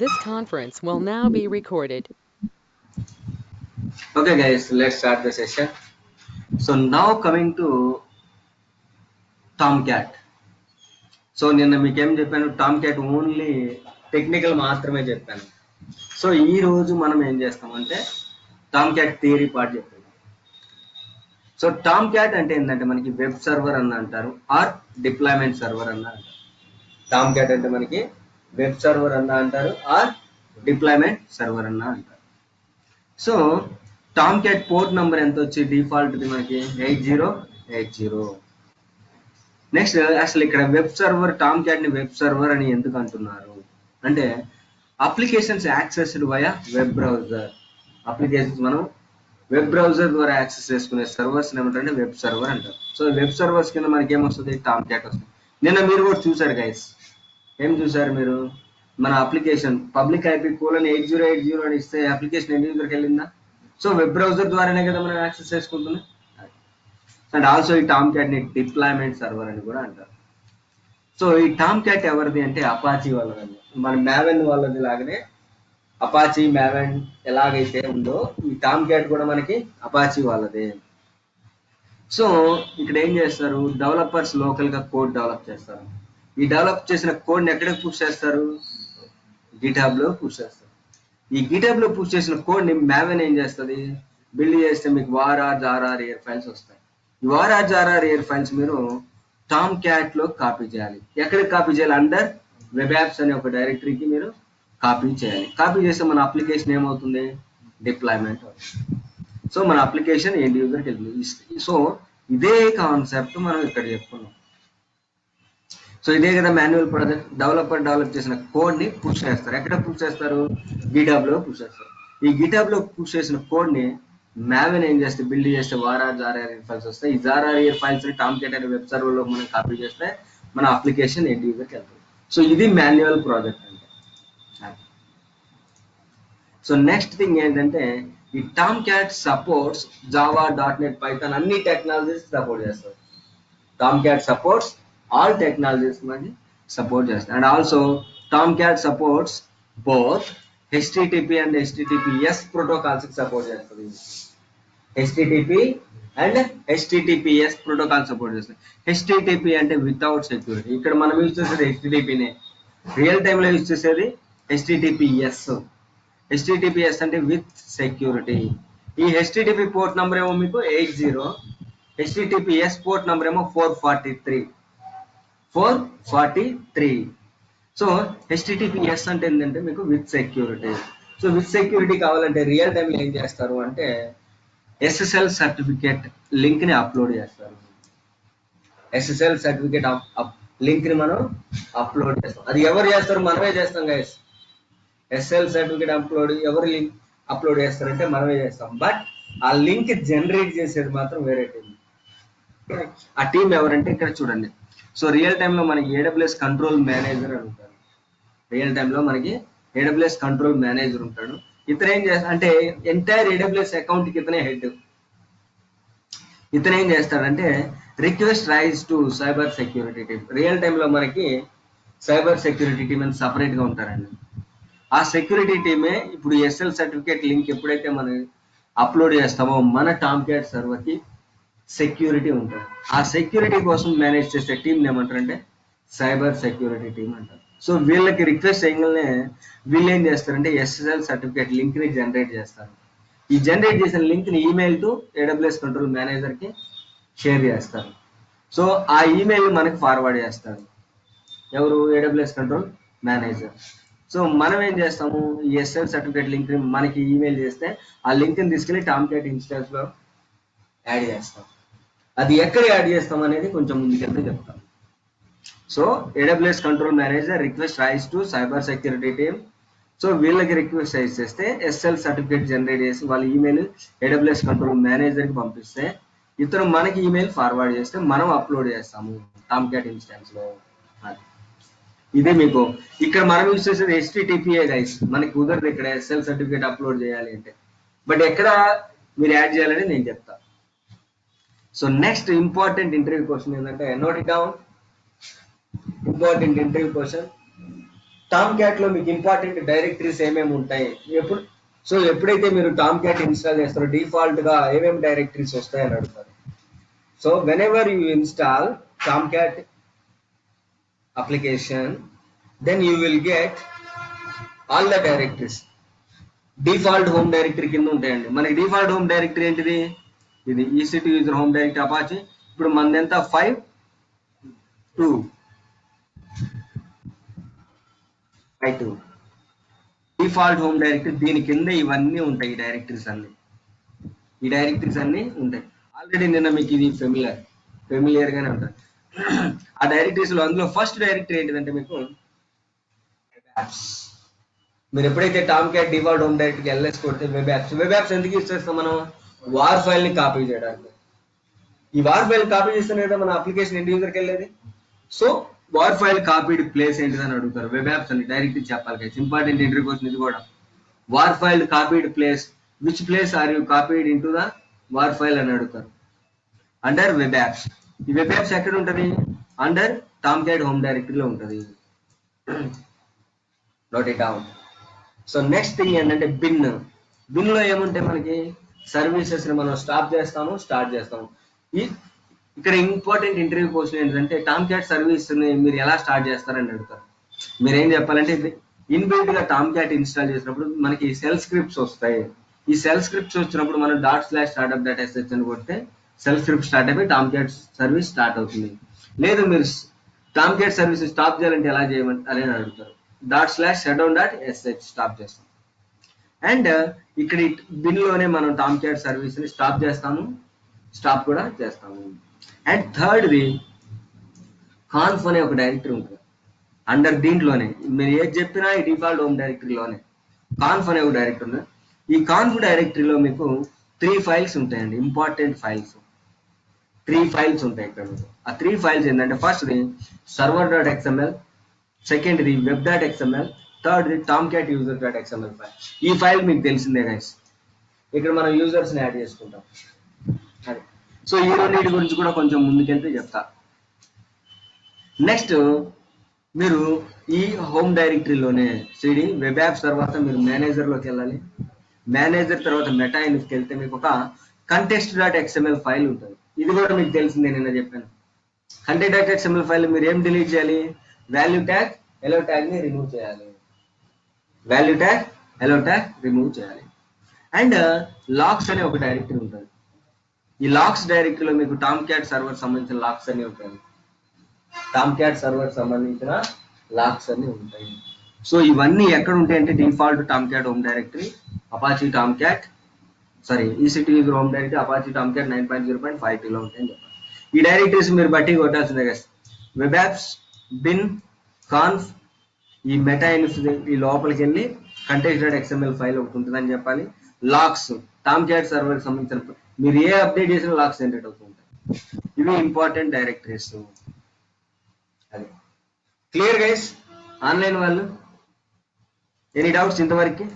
This conference will now be recorded. Okay guys, let's start the session. So now coming to Tomcat. So నిన్న మీకేం చెప్పాను, Tom cat only technical మాత్రమే చెప్పాను. So ఈ రోజు మనం ఏం చేస్తామంటే టామ్ క్యాట్ థియరీ పార్ట్ చెప్పాను. సో టామ్ క్యాట్ అంటే ఏంటంటే మనకి వెబ్ సర్వర్ అని అంటారు ఆర్ డిప్లాయ్మెంట్ సర్వర్ అన్న అంటారు. టామ్ క్యాట్ అంటే మనకి వెబ్ సర్వర్ అన్న అంటారు ఆర్ డిప్లాయ్మెంట్ సర్వర్ అన్న అంటారు. So Tom cat port number ఎంత వచ్చి డిఫాల్ట్ది మనకి 8080. నెక్స్ట్ అసలు ఇక్కడ వెబ్ సర్వర్ టామ్ క్యాట్ ని వెబ్ సర్వర్ అని ఎందుకు అంటున్నారు అంటే applications accessed via web browser. Applications మనం వెబ్ బ్రౌజర్ ద్వారా యాక్సెస్ చేసుకునే సర్వర్స్ ఏమంటారంటే వెబ్ సర్వర్ అంటారు. సో వెబ్ సర్వర్స్ కింద మనకి ఏమొస్తుంది, టామ్ క్యాట్ వస్తుంది. నిన్న మీరు కూడా చూసారు గైస్, ఏం చూసారు మీరు, మన అప్లికేషన్ పబ్లిక్ ఐపీ కోలన్ 8080 అని ఇస్తే అప్లికేషన్ ఎన్ని యూజర్కి వెళ్ళిందా? సో వెబ్ బ్రౌజర్ ద్వారానే కదా మనం యాక్సెస్ చేసుకుంటున్నాం. అండ్ ఆల్సో ఈ టామ్ క్యాట్ ని డిప్లాయ్మెంట్ సర్వర్ అని కూడా అంటారు. సో ఈ టామ్ క్యాట్ ఎవరిది అంటే అపాచీ వాళ్ళది, మన మ్యావెన్ వాళ్ళది లాగానే. అపాచీ మ్యావెన్ ఎలాగైతే ఉందో ఈ టామ్ క్యాట్ కూడా మనకి అపాచీ వాళ్ళదే. సో ఇక్కడ ఏం చేస్తారు, డెవలపర్స్ లోకల్ గా కోడ్ డెవలప్ చేస్తారు. ఈ డెవలప్ చేసిన కోడ్ ని ఎక్కడికి పుష్ చేస్తారు, గిటాబ్ లో పుష్ చేస్తారు. ఈ గిటాబ్ లో పుష్ చేసిన కోడ్ ని మ్యావెన్ ఏం చేస్తుంది, బిల్డ్ చేస్తే మీకు varr ఫైల్స్ వస్తాయి. ఈ varr ఫైల్స్ మీరు టామ్ క్యాట్ లో కాపీ చేయాలి. ఎక్కడికి కాపీ చేయాలి, అండర్ వెబ్ యాప్స్ అనే ఒక డైరెక్టరీకి మీరు కాపీ చేయాలి. కాపీ చేస్తే మన అప్లికేషన్ ఏమవుతుంది, డిప్లాయ్మెంట్ అవుతుంది. సో మన అప్లికేషన్ ఎండ్ యూజర్కి వెళ్తుంది. సో ఇదే కాన్సెప్ట్ మనం ఇక్కడ చెప్పుకున్నాం. సో ఇదే కదా మాన్యువల్ ప్రాజెక్ట్, డెవలపర్ డెవలప్ చేసిన కోడ్ ని పుష్ చేస్తారు. ఎక్కడ పుష్ చేస్తారు, గిటాబ్ లో పుష్ చేస్తారు. ఈ గిటాబ్ లో పుష్ చేసిన కోడ్ ని మ్యావెన్ ఏం చేస్తే బిల్డ్ చేస్తే varr ఫైల్స్ వస్తాయి. ఈ varr ఫైల్స్ ని టామ్ క్యాట్ అనే వెబ్ సర్వర్ లో మనం కాపీ చేస్తే మన అప్లికేషన్ ఎండ్ యూజర్కి వెళ్తుంది. సో ఇది మాన్యువల్ ప్రాజెక్ట్ అంటే. సో నెక్స్ట్ థింగ్ ఏంటంటే ఈ Tom cat supports Java, .NET, Python అన్ని టెక్నాలజీస్ సపోర్ట్ చేస్తారు. Tom cat supports all technologies మనకి సపోర్ట్ చేస్తారు. And also Tom cat supports both HTTP and HTTPS protocols support చేస్తుంది. HTTP and HTTPS protocol support చేస్తుంది. HTTP అంటే without security. ఇక్కడ మనం use చేసేది HTTPనే, రియల్ టైమ్ లో యూజ్ చేసేది HTTPS. HTTPS అంటే విత్ సెక్యూరిటీ. ఈ HTTP పోర్ట్ నంబర్ ఏమో మీకు 80, HTTPS పోర్ట్ నంబర్ ఏమో 443. సో HTTPS అంటే ఏంటంటే మీకు with security. So with security కావాలంటే రియల్ టైంలో ఏం చేస్తారు అంటే SSL సర్టిఫికేట్ లింక్ ని అప్లోడ్ చేస్తారు. SSL సర్టిఫికేట్ లింక్ ని మనం అప్లోడ్ చేస్తాం. అది ఎవరు చేస్తారు, మనమే చేస్తాం గైస్. SSL సర్టిఫికేట్ ఎవరు లింక్ అప్లోడ్ చేస్తారంటే మనమే చేస్తాం. బట్ ఆ లింక్ జనరేట్ చేసేది మాత్రం వేరే టీం. ఆ టీం ఎవరంటే ఇక్కడ చూడండి. సో రియల్ టైంలో మనకి AWS కంట్రోల్ మేనేజర్ అని ఉంటారు. రియల్ టైంలో మనకి AWS కంట్రోల్ మేనేజర్ ఉంటాడు. ఇతను ఏం చేస్తా అంటే ఎంటైర్ AWS అకౌంట్ కి ఇతనే హెడ్. ఇతను ఏం చేస్తాడంటే request rise to cyber security team. Real టైంలో మనకి సైబర్ సెక్యూరిటీ టీమ్ అని సపరేట్ గా ఉంటారండి. ఆ సెక్యూరిటీ టీమే ఇప్పుడు SSL సర్టిఫికేట్ లింక్ ఎప్పుడైతే మనం అప్లోడ్ చేస్తామో మన టామ్ క్యాట్ సర్వర్ కి సెక్యూరిటీ ఉంటుంది. ఆ సెక్యూరిటీ కోసం మేనేజ్ చేసే టీం ఏమంటారంటే సైబర్ సెక్యూరిటీ టీం అంటారు. సో వీళ్ళకి రిక్వెస్ట్ చేయగానే వీళ్ళు ఏం చేస్తారంటే SSL సర్టిఫికేట్ లింక్ ని జనరేట్ చేస్తారు. ఈ జనరేట్ చేసిన లింక్ ని email to AWS control manager కి షేర్ చేస్తారు. సో ఆ ఈమెయిల్ మనకి ఫార్వర్డ్ చేస్తారు ఎవరు, AWS కంట్రోల్ మేనేజర్. సో మనం ఏం చేస్తాము, ఈ SSL సర్టిఫికేట్ లింక్ ని మనకి ఈమెయిల్ చేస్తే ఆ లింక్ ని తీసుకెళ్లి టామ్ క్యాట్ ఇన్స్టాన్స్ లో యాడ్ చేస్తాం. అది ఎక్కడ యాడ్ చేస్తాం అనేది కొంచెం ముందుకెళ్తే చెప్తాం. So AWS control manager request rise to cyber security team. So వీళ్ళకి రిక్వెస్ట్ రైజ్ చేస్తే SSL సర్టిఫికేట్ జనరేట్ చేసి వాళ్ళ ఈమెయిల్ AWS కంట్రోల్ మేనేజర్ కి పంపిస్తే ఇతను మనకి ఈమెయిల్ ఫార్వర్డ్ చేస్తే మనం అప్లోడ్ చేస్తాము టామ్ క్యాట్ ఇన్స్టాన్స్ లో. ఇదే మీకు ఇక్కడ మనం యూజ్ చేసేది HTTPA గైస్. మనకి కుదరదు ఇక్కడ SSL సర్టిఫికేట్ అప్లోడ్ చేయాలి అంటే. బట్ ఎక్కడ మీరు యాడ్ చేయాలని నేను చెప్తా. So next important interview question ఏంటంటే, note it down. Important interview question, Tomcat లో మీకు ఇంపార్టెంట్ డైరెక్టరీస్ ఏమేమి ఉంటాయి ఎప్పుడైతే మీరు టామ్ క్యాట్ ఇన్స్టాల్ చేస్తారో డిఫాల్ట్ గా ఏమేమి డైరెక్టరీస్ వస్తాయని అడుగుతారు. So whenever you install Tomcat application, then you will get all the directories. Default home directory కింద ఉంటాయండి. మనకి డిఫాల్ట్ హోమ్ డైరెక్టరీ ఏంటిది? ఇది EC2 user home directory Apache. ఇప్పుడు మనది ఎంత 5.2 డిఫాల్ట్ హోమ్ డైరెక్టరీ. దీని కింద ఇవన్నీ ఉంటాయి. ఈ డైరెక్టరీస్ అన్ని ఉంటాయి. ఆల్రెడీ నిన్న మీకు ఇది ఫెమిలియర్ గానే ఉంటుంది. ఆ డైరెక్టరీస్ లో అందులో ఫస్ట్ డైరెక్టరీ ఏంటిదంటే మీకు వెబ్ యాప్స్. మీరు ఎప్పుడైతే టామ్ క్యాట్ డిఫాల్ట్ హోమ్ డైరెక్టరీకి LS కొడితే వెబ్ యాప్స్ ఎందుకు యూజ్ చేస్తాం మనం? వార్ ఫైల్ ని కాపీ చేయడానికి. ఈ వార్ ఫైల్ కాపీ చేస్తేనే కదా మన అప్లికేషన్ ఎండ్ యూజర్కి వెళ్ళేది. So war file copied place ఏంటిదని అడుగుతారు. వెబ్ యాప్స్ అని డైరెక్ట్ చెప్పాలి. ఇంపార్టెంట్ ఇంటర్వ్యూ క్వశ్చన్ ఇది కూడా. War file copied place, which place are you copied into the war file అని అడుగుతారు. Under web apps. ఈ వెబ్ యాప్స్ ఎక్కడ ఉంటుంది? అండర్ టామ్ క్యాట్ హోమ్ డైరెక్టరీలో ఉంటుంది. Note it down. So next thing ఏంటంటే బిన్ లో ఏముంటాయి మనకి? సర్వీసెస్ ని మనం స్టార్ట్ చేస్తాము. ఇక్కడ ఇంపార్టెంట్ ఇంటర్వ్యూ క్వశ్చన్ ఏంటంటే టామ్ క్యాట్ సర్వీస్ ని మీరు ఎలా స్టార్ట్ చేస్తారని అడుగుతారు. మీరు ఏం చెప్పాలంటే ఇన్బిల్ట్ గా టామ్ క్యాట్ ఇన్స్టాల్ చేసినప్పుడు మనకి సెల్ స్క్రిప్ట్స్ వస్తాయి. ఈ సెల్ స్క్రిప్ట్స్ వచ్చినప్పుడు మనం ./startup.sh అని కొడితే సెల్ స్క్రిప్ట్ స్టార్ట్ అయిపోయి టామ్ క్యాట్ సర్వీస్ స్టార్ట్ అవుతుంది. లేదు మీరు టామ్ క్యాట్ సర్వీస్ స్టాప్ చేయాలంటే ఎలా చేయమని అడుగుతారు. ./shutdown.sh స్టాప్ చేస్తాం. అండ్ ఇక్కడ బిన్ లోనే మనం టామ్ క్యాట్ సర్వీస్ ని స్టాప్ కూడా చేస్తాము. అండ్ థర్డ్ది కాన్ఫ్ అనే ఒక డైరెక్టరీ ఉంటుంది. అండర్ దీంట్లోనే మీరు ఏది చెప్పినా ఈ డిఫాల్ట్ హోమ్ డైరెక్టరీలోనే కాన్ఫ్ అనే ఒక డైరెక్టరీ ఉంది. ఈ కాన్ఫ్ డైరెక్టరీలో మీకు 3 ఫైల్స్ ఉంటాయండి. ఇంపార్టెంట్ ఫైల్స్ 3 ఫైల్స్ ఉంటాయి ఇక్కడ. ఆ 3 ఫైల్స్ ఏంటంటే ఫస్ట్ది server.xml, సెకండ్ది web.xml, థర్డ్ది tomcat user.xml ఫైల్. ఈ ఫైల్ మీకు తెలిసిందే గైస్. ఇక్కడ మనం యూజర్స్ ని యాడ్ చేసుకుంటాం. అదే. సో ఈ రెండింటి గురించి కూడా కొంచెం ముందుకెళ్తే చెప్తా. నెక్స్ట్ మీరు ఈ హోమ్ డైరెక్టరీలోనే సిడి వెబ్ యాప్స్ తర్వాత మీరు మేనేజర్లోకి వెళ్ళాలి. మేనేజర్ తర్వాత మెటా ఇన్ఫ్కి వెళ్తే మీకు ఒక context.xml ఫైల్ ఉంటుంది. ఇది కూడా మీకు తెలిసిందే, నిన్న చెప్పాను. context.xml ఫైల్ మీరు ఏం డిలీట్ చేయాలి? వాల్యూ ట్యాగ్ hello ట్యాగ్ ని రిమూవ్ చేయాలి. అండ్ లాక్స్ అనే ఒక డైరెక్టరీ ఉంటుంది. ఈ లాక్స్ డైరెక్టరీలో మీకు టామ్ క్యాట్ సర్వర్ సంబంధించిన లాక్స్ అన్ని ఉంటాయి. సో ఇవన్నీ ఎక్కడ ఉంటాయంటే default Tomcat home directory, Apache Tomcat EC2 user home directory, Apache Tomcat 9.0.52లో ఉంటాయని చెప్పాలి. ఈ డైరెక్టరీస్ మీరు బట్టి కొట్టాల్సిందే కదా. వెబ్ యాప్స్, బిన్, కాన్ఫ్, ఈ మెటా ఇన్ఫ్ ఈ లోపలికి వెళ్ళి context.xml ఫైల్ ఒకటి ఉంటుందని చెప్పాలి. లాక్స్ టామ్ క్యాట్ సర్వర్ సంబంధించిన మీరు ఏ అప్డేట్ చేసిన లాక్స్ జనరేట్ అవుతూ ఉంటాయి. ఇవి ఇంపార్టెంట్ డైరెక్టరీస్. అది క్లియర్ గైస్? ఆన్లైన్ వాళ్ళు ఎనీ డౌట్స్ ఇంతవరకు?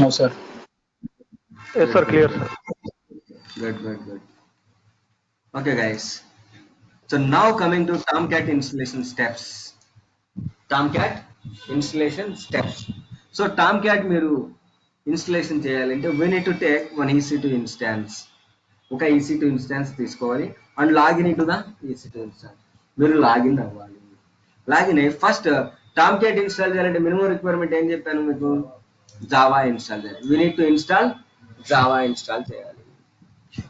No sir. Yes sir, clear sir. Good. Okay guys, so now coming to Tomcat installation steps. So Tomcat మీరు ఇన్స్టలేషన్ చేయాలంటే we need to take one EC2 instance. ఒక EC2 instance తీసుకోవాలి and login into the EC2 instance. మీరు login అవ్వాలి. Login అయ్యి first Tomcat install చేయాలంటే minimum requirement ఏం చెప్పాను మీకు? జావా ఇన్స్టాల్ చేయాలి. we need to install Java install చేయాలి.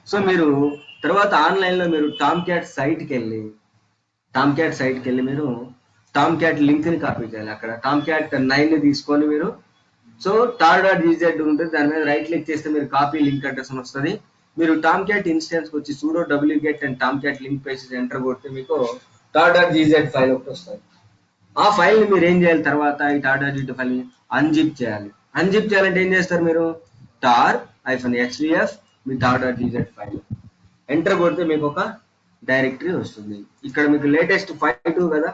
సో మీరు తర్వాత ఆన్లైన్లో మీరు టామ్క్యాట్ సైట్కి వెళ్ళి మీరు టామ్క్యాట్ లింక్ని కాపీ చేయాలి. అక్కడ టామ్క్యాట్ 9ని తీసుకొని మీరు సో tar.gz ఉంటుంది, దాని మీద రైట్ క్లిక్ చేస్తే మీరు కాపీ లింక్ అడ్రస్ అని వస్తుంది. మీరు టామ్క్యాట్ ఇన్స్టెన్స్కి వచ్చి sudo wget and Tomcat link pages enter కొడితే మీకు tar.gz ఫైల్ ఒకటి వస్తుంది. ఆ ఫైల్ని మీరు ఏం చేయాలి? తర్వాత ఈ tar.gz ఫైల్ని అన్జిప్ చేయాలి. అన్జిప్ చేయాలంటే ఏం చేస్తారు? మీరు tar-xvf మీ tar.gz ఫైల్ ఎంటర్ కొడితే మీకు ఒక డైరెక్టరీ వస్తుంది. ఇక్కడ మీకు లేటెస్ట్ 5.2 కదా.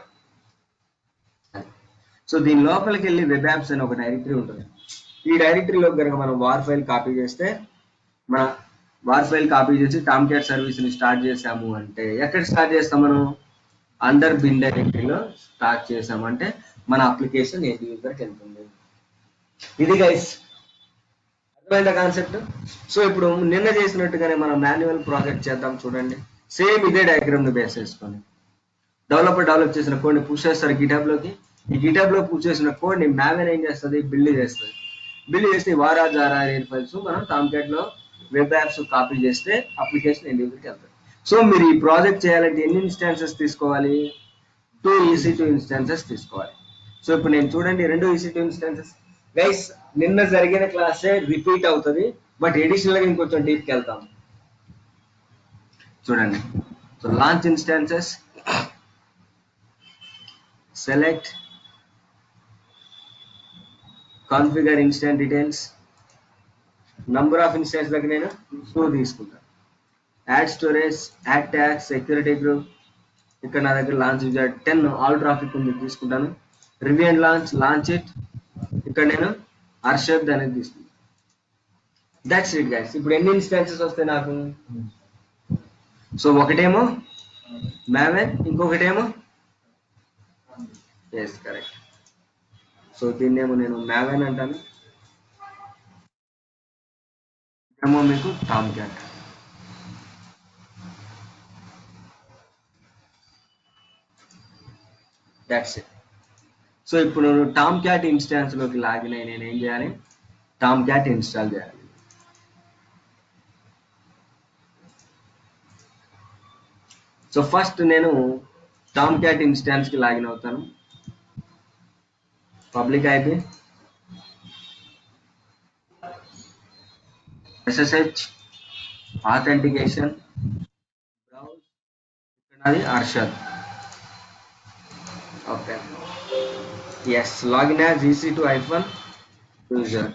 సో దీని లోపలికి వెళ్ళి వెబ్ యాప్స్ అని ఒక డైరెక్టరీ ఉంటుంది. ఈ డైరెక్టరీలో కనుక మనం వార్ ఫైల్ కాపీ చేసి టామ్క్యాట్ సర్వీస్ని స్టార్ట్ చేసాము అంటే ఎక్కడ స్టార్ట్ చేస్తాం? మనం అండర్ బిన్ డైరెక్టరీలో స్టార్ట్ చేసామంటే మన అప్లికేషన్ ఎండ్ యూజర్కి వెళ్తుంది. ఇది గైస్ అర్థమైందా కాన్సెప్ట్? సో ఇప్పుడు నిన్న చేసినట్టుగానే మనం మాన్యువల్ ప్రాజెక్ట్ చేద్దాం చూడండి. సేమ్ ఇదే డయాగ్రామ్ ని బేస్ చేసుకొని డెవలపర్ డెవలప్ చేసిన కోడ్ ని పుష్ చేస్తారు గిటాబ్ లోకి. ఈ గిటాబ్ లో పుష్ చేసిన కోడ్ ని మ్యావెన్ ఏం చేస్తుంది, బిల్డ్ చేస్తుంది. బిల్డ్ చేస్తే వారా జారా రేర్ ఫైల్స్ మనం టామ్క్యాట్ లో వెబ్ యాప్స్ కాపీ చేస్తే అప్లికేషన్ ఎండ్ యూజర్కి వెళ్తుంది. సో మీరు ఈ ప్రాజెక్ట్ చేయాలంటే ఎన్ని ఇన్స్టాన్సెస్ తీసుకోవాలి? 2 EC2 ఇన్స్టాన్సెస్ తీసుకోవాలి. సో ఇప్పుడు నేను చూడండి 2 EC2 ఇన్స్టాన్సెస్ గైస్ నిన్న జరిగిన క్లాసే రిపీట్ అవుతుంది, బట్ ఎడిషనల్ గా ఇంకొంచెం డీప్ కి వెళ్తాం. చూడండి. So launch instances, select, configure instance details, number of instance దగ్గర నేను 2 తీసుకుంటాను. Add storage, add tag, security group, ఇక్కడ నా దగ్గర లాంచ్ విజార్డ్ 10 ఆల్ ట్రాఫిక్ ఉంది తీసుకుంటాను. రివ్యూ అండ్ లాంచ్ ఇట్, ఇక్కడ నేను అర్షద్ అనేది తీసుకుంటాను. That's it guys. ఇప్పుడు ఎన్ని ఇన్స్టాన్సెస్ వస్తాయి నాకు? సో ఒకటేమో మ్యావెన్, ఇంకొకటేమో ఎస్ కరెక్ట్. సో దీన్నేమో నేను మ్యావెన్ అంటాను, ఏమో మీకు టామ్క్యాట్. That's it. సో ఇప్పుడు టామ్క్యాట్ ఇన్స్టాన్స్ లోకి లాగిన్ అయి నేను ఏం చేయాలి? టామ్క్యాట్ ఇన్స్టాల్ చేయాలి. సో ఫస్ట్ నేను టామ్క్యాట్ ఇన్స్టాన్స్ కి లాగిన్ అవుతాను. Public IP, SSH, authentication, browse, ఇక్కడ అది Arshad. Okay yes, login as EC2-user,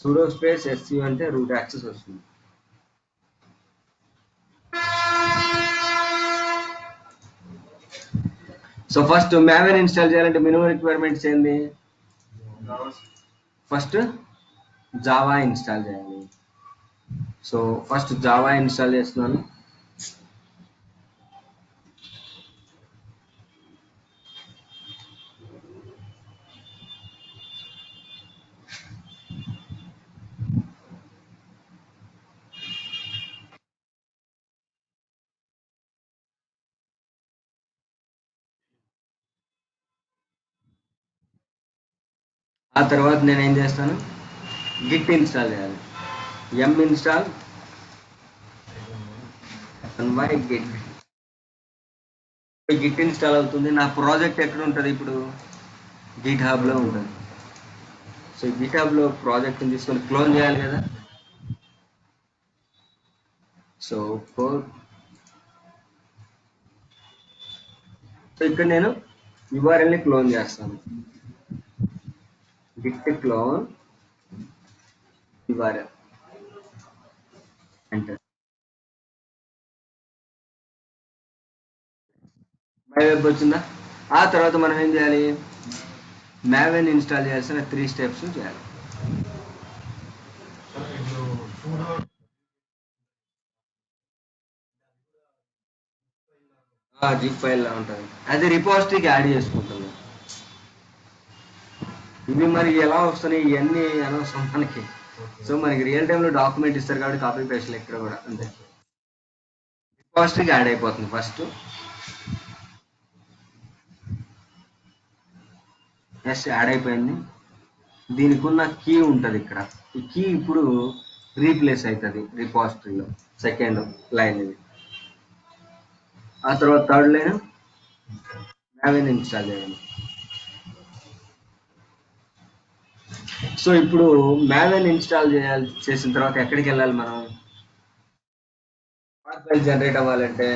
sudo space SU అంటే రూట్ యాక్సెస్ వస్తుంది. సో ఫస్ట్ మ్యావెన్ ఇన్స్టాల్ చేయాలంటే మినిమం రిక్వైర్మెంట్స్ ఏంది? ఫస్ట్ జావా ఇన్స్టాల్ చేయాలి. సో ఫస్ట్ జావా ఇన్స్టాల్ చేస్తున్నాను. ఆ తర్వాత నేను ఏం చేస్తాను? గిట్ ఇన్స్టాల్ చేయాలి. ఎం ఇన్స్టాల్ గిట్. గిట్ ఇన్స్టాల్ అవుతుంది. నా ప్రాజెక్ట్ ఎక్కడ ఉంటుంది? ఇప్పుడు గిట్ హబ్ లో ఉంటుంది. సో గిట్ హబ్ లో ప్రాజెక్ట్ తీసుకొని క్లోన్ చేయాలి కదా. సో ఇక్కడ నేను URL ని క్లోన్ చేస్తాను. Git clone URL enter. My web వచ్చిందా? ఆ తర్వాత మనం ఏం చేయాలి? మ్యావెన్ ఇన్స్టాల్ చేయాల్సిన 3 స్టెప్స్ చేయాలి. జిప్ ఫైల్ లా ఉంటుంది, అది రిపోజిటరీకి యాడ్ చేసుకుంటుంది. ఇవి మరి ఎలా వస్తున్నాయి ఇవన్నీ అనవసరం మనకి. సో మనకి రియల్ టైంలో డాక్యుమెంట్ ఇస్తారు కాబట్టి కాపీ పేస్ట్ ఇక్కడ కూడా అంతే, రిపోజిటరీకి యాడ్ అయిపోతుంది. ఫస్ట్ ఎస్ యాడ్ అయిపోయింది. దీనికి ఉన్న కీ ఉంటుంది ఇక్కడ. ఈ కీ ఇప్పుడు రీప్లేస్ అవుతుంది రిపోజిటరీలో. సెకండ్ లైన్ ఇది. ఆ తర్వాత థర్డ్ లైన్ మ్యావెన్ ఇన్స్టాల్ చేయాలి. సో ఇప్పుడు మ్యావెన్ ఇన్స్టాల్ చేసిన తర్వాత ఎక్కడికి వెళ్ళాలి మనం? వార్ ఫైల్ జనరేట్ అవ్వాలంటే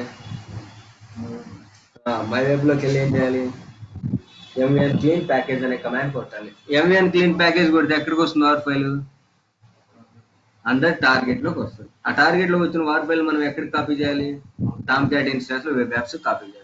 మై వెబ్ లోకి వెళ్ళి ఏం చేయాలి? mvn క్లీన్ ప్యాకేజ్ అనే కమాండ్ కొట్టాలి. mvn క్లీన్ ప్యాకేజ్ కొడితే ఎక్కడికి వస్తుంది వార్ ఫైల్? అందరు టార్గెట్ లోకి వస్తుంది. ఆ టార్గెట్ లోకి వచ్చిన వార్ ఫైల్ మనం ఎక్కడికి కాపీ చేయాలి? టామ్క్యాట్ ఇన్స్టాన్స్ లో వెబ్ యాప్స్ కాపీ చేయాలి.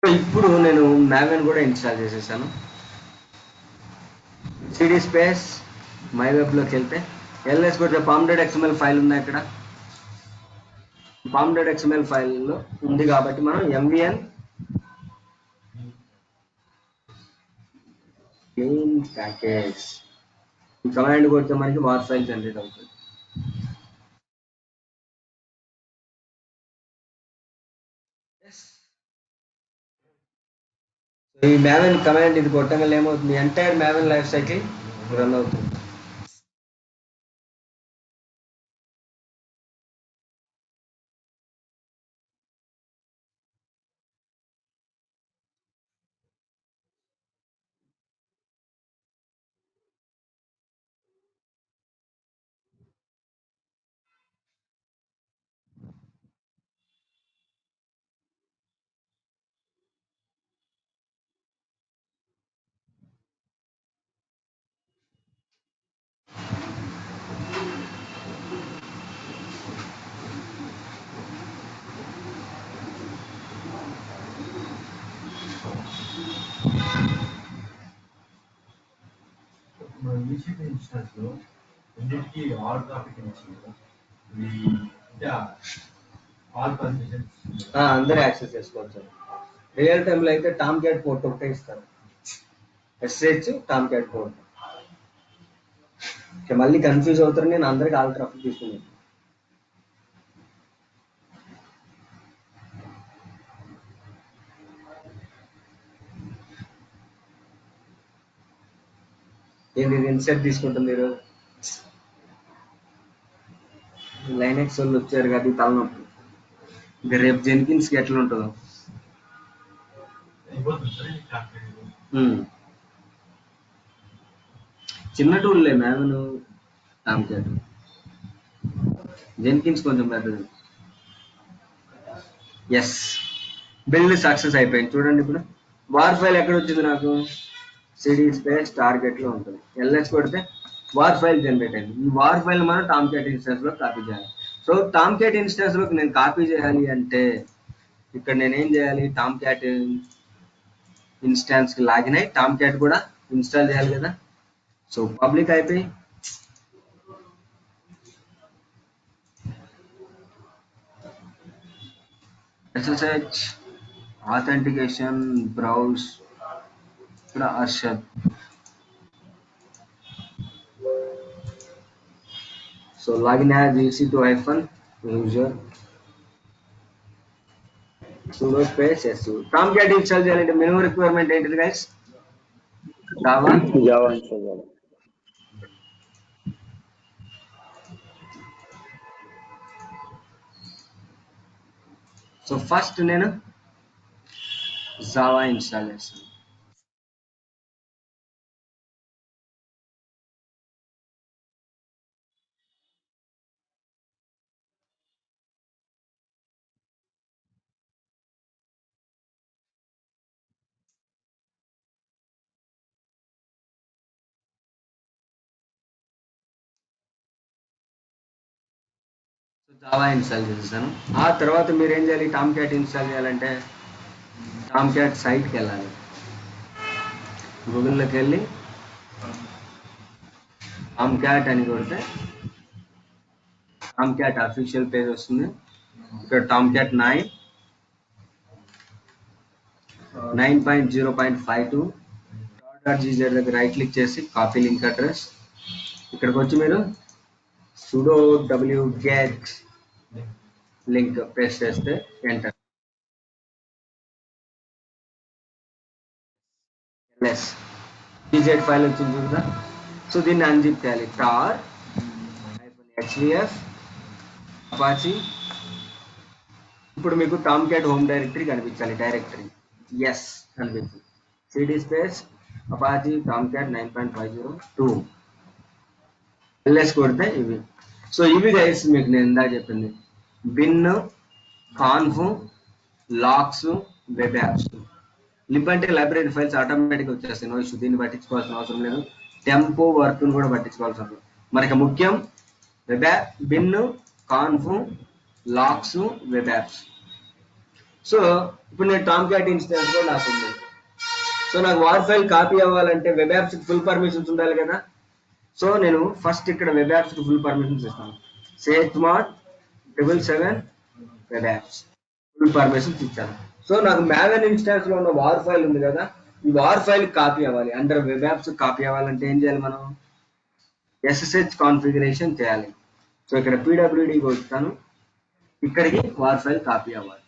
ఇప్పుడు నేను మ్యావెన్ కూడా ఇన్స్టాల్ చేసేసాను. సిడి స్పేస్ మై వెబ్లోకి వెళ్తే ఎల్ఎస్ కొడితే pom.xml ఫైల్ ఉందా? ఇక్కడ pom.xml ఫైల్లో ఉంది కాబట్టి మనం mvn మెయిన్ ప్యాకేజ్ ఈ కమాండ్ కొడితే మనకి వార్ ఫైల్ జనరేట్ అవుతుంది. ఈ మ్యావెన్ కమాండ్ ఇది కొట్టగానే ఏమవుతుంది, entire maven life cycle run అవుతుంది. అందరూ యాక్సెస్ చేసుకోవచ్చు. రియల్ టైంలో అయితే టామ్ క్యాట్ పోర్ట్ ఒకటే ఇస్తారు, ఎస్హెచ్ టామ్ క్యాట్ పోర్ట్. మళ్ళీ కన్ఫ్యూజ్ అవుతారు, నేను అందరికి ఆల్ ట్రాఫిక్ తీసుకున్నాను. ఏంటి ఇన్సెట్ తీసుకుంటుంది మీరు? లైనెక్స్ వాళ్ళు వచ్చారు కదా, తలనొప్పి. ఇంకా రేపు జెన్కిన్స్కి ఎట్లా ఉంటుందో. చిన్న టూల్లే మ్యావెన్ టామ్ క్యాట్. జెన్కిన్స్ కొంచెం పెద్దది. ఎస్, బిల్డ్ సక్సెస్ అయిపోయింది. చూడండి ఇప్పుడు వార్ ఫైల్ ఎక్కడ వచ్చింది నాకు? సిడి స్పేస్ టార్గెట్ లో ఉంటుంది. ఎల్ఎస్ కొడితే వార్ ఫైల్ జనరేట్ అయింది. ఈ వార్ ఫైల్ మనం టామ్ క్యాట్ ఇన్స్టెన్స్ లో కాపీ చేయాలి. సో టామ్ క్యాట్ ఇన్స్టెన్స్ లోకి నేను కాపీ చేయాలి అంటే ఇక్కడ నేను ఏం చేయాలి? టామ్ క్యాట్ ఇన్స్టాన్స్ కి లాగిన్ అయ్యి టామ్ క్యాట్ కూడా ఇన్స్టాల్ చేయాలి కదా. సో పబ్లిక్ అయిపోయి SSH authentication browse ఇక్కడ Arshad. So login as EC2 user sudo space su. Tom cat install చేయాలంటే మినిమం రిక్వైర్మెంట్ ఏంటిది గైస్? జావా ఇన్స్టాల్ చేయాలి. సో ఫస్ట్ నేను జావా ఇన్స్టాల్ చేస్తాను. జావా ఇన్స్టాల్ చేసేసాను. ఆ తర్వాత మీరు ఏం చేయాలి? టామ్ క్యాట్ ఇన్స్టాల్ చేయాలంటే టామ్ క్యాట్ సైట్కి వెళ్ళాలి. గూగుల్లోకి వెళ్ళి టామ్ క్యాట్ అని కొడితే టామ్ క్యాట్ అఫీషియల్ పేజ్ వస్తుంది. ఇక్కడ టామ్ క్యాట్ 9.0.52 .gz దగ్గర రైట్ క్లిక్ చేసి కాపీ లింక్ అడ్రస్. ఇక్కడికి వచ్చి మీరు sudo wget లింక్ పేస్ట్ చేస్తే ఎంటర్. gz ఫైల్ వచ్చింది చూద్దా. సో దీన్ని అన్జిప్ చేయాలి. tar -hvf apache. ఇప్పుడు మీకు టామ్ క్యాట్ హోమ్ డైరెక్టరీ కనిపించాలి. డైరెక్టరీ ఎస్ కనిపించింది. CD space Apache Tomcat 9.502 LS కొడితే ఇవి. సో ఇవి గైస్ మీకు నేను ఇందాక చెప్పింది bin, conf, logs, web apps. Lib అంటే లైబ్రరీ ఫైల్స్ ఆటోమేటిక్గా వచ్చేస్తాయి, నో ఇష్యూ. దీన్ని పట్టించుకోవాల్సిన అవసరం లేదు. టెంపో వర్క్ను కూడా పట్టించుకోవాల్సిన అవసరం. మనకి ముఖ్యం web app, bin, conf, logs, web apps. So ఇప్పుడు నేను టామ్ క్యాట్ ఇన్స్టెన్స్ కూడా నాకు ఉంది. సో నాకు వార్ ఫైల్ కాపీ అవ్వాలంటే వెబ్ యాప్స్ కి ఫుల్ పర్మిషన్స్ ఉండాలి కదా. సో నేను ఫస్ట్ ఇక్కడ వెబ్ యాప్స్ కి ఫుల్ పర్మిషన్స్ ఇస్తాను. chmod 777 web apps full permissions ఇచ్చాను. సో నాకు మావెన్ ఇన్స్టాన్స్ లో ఉన్న వార్ ఫైల్ ఉంది కదా, ఈ వార్ ఫైల్ కాపీ అవ్వాలి. అండర్ వెబ్ యాప్స్ కాపీ అవ్వాలంటే ఏం చేయాలి, మనం SSH కాన్ఫిగరేషన్ చేయాలి. సో ఇక్కడ pwd వస్తాను, ఇక్కడికి వార్ ఫైల్ కాపీ అవ్వాలి.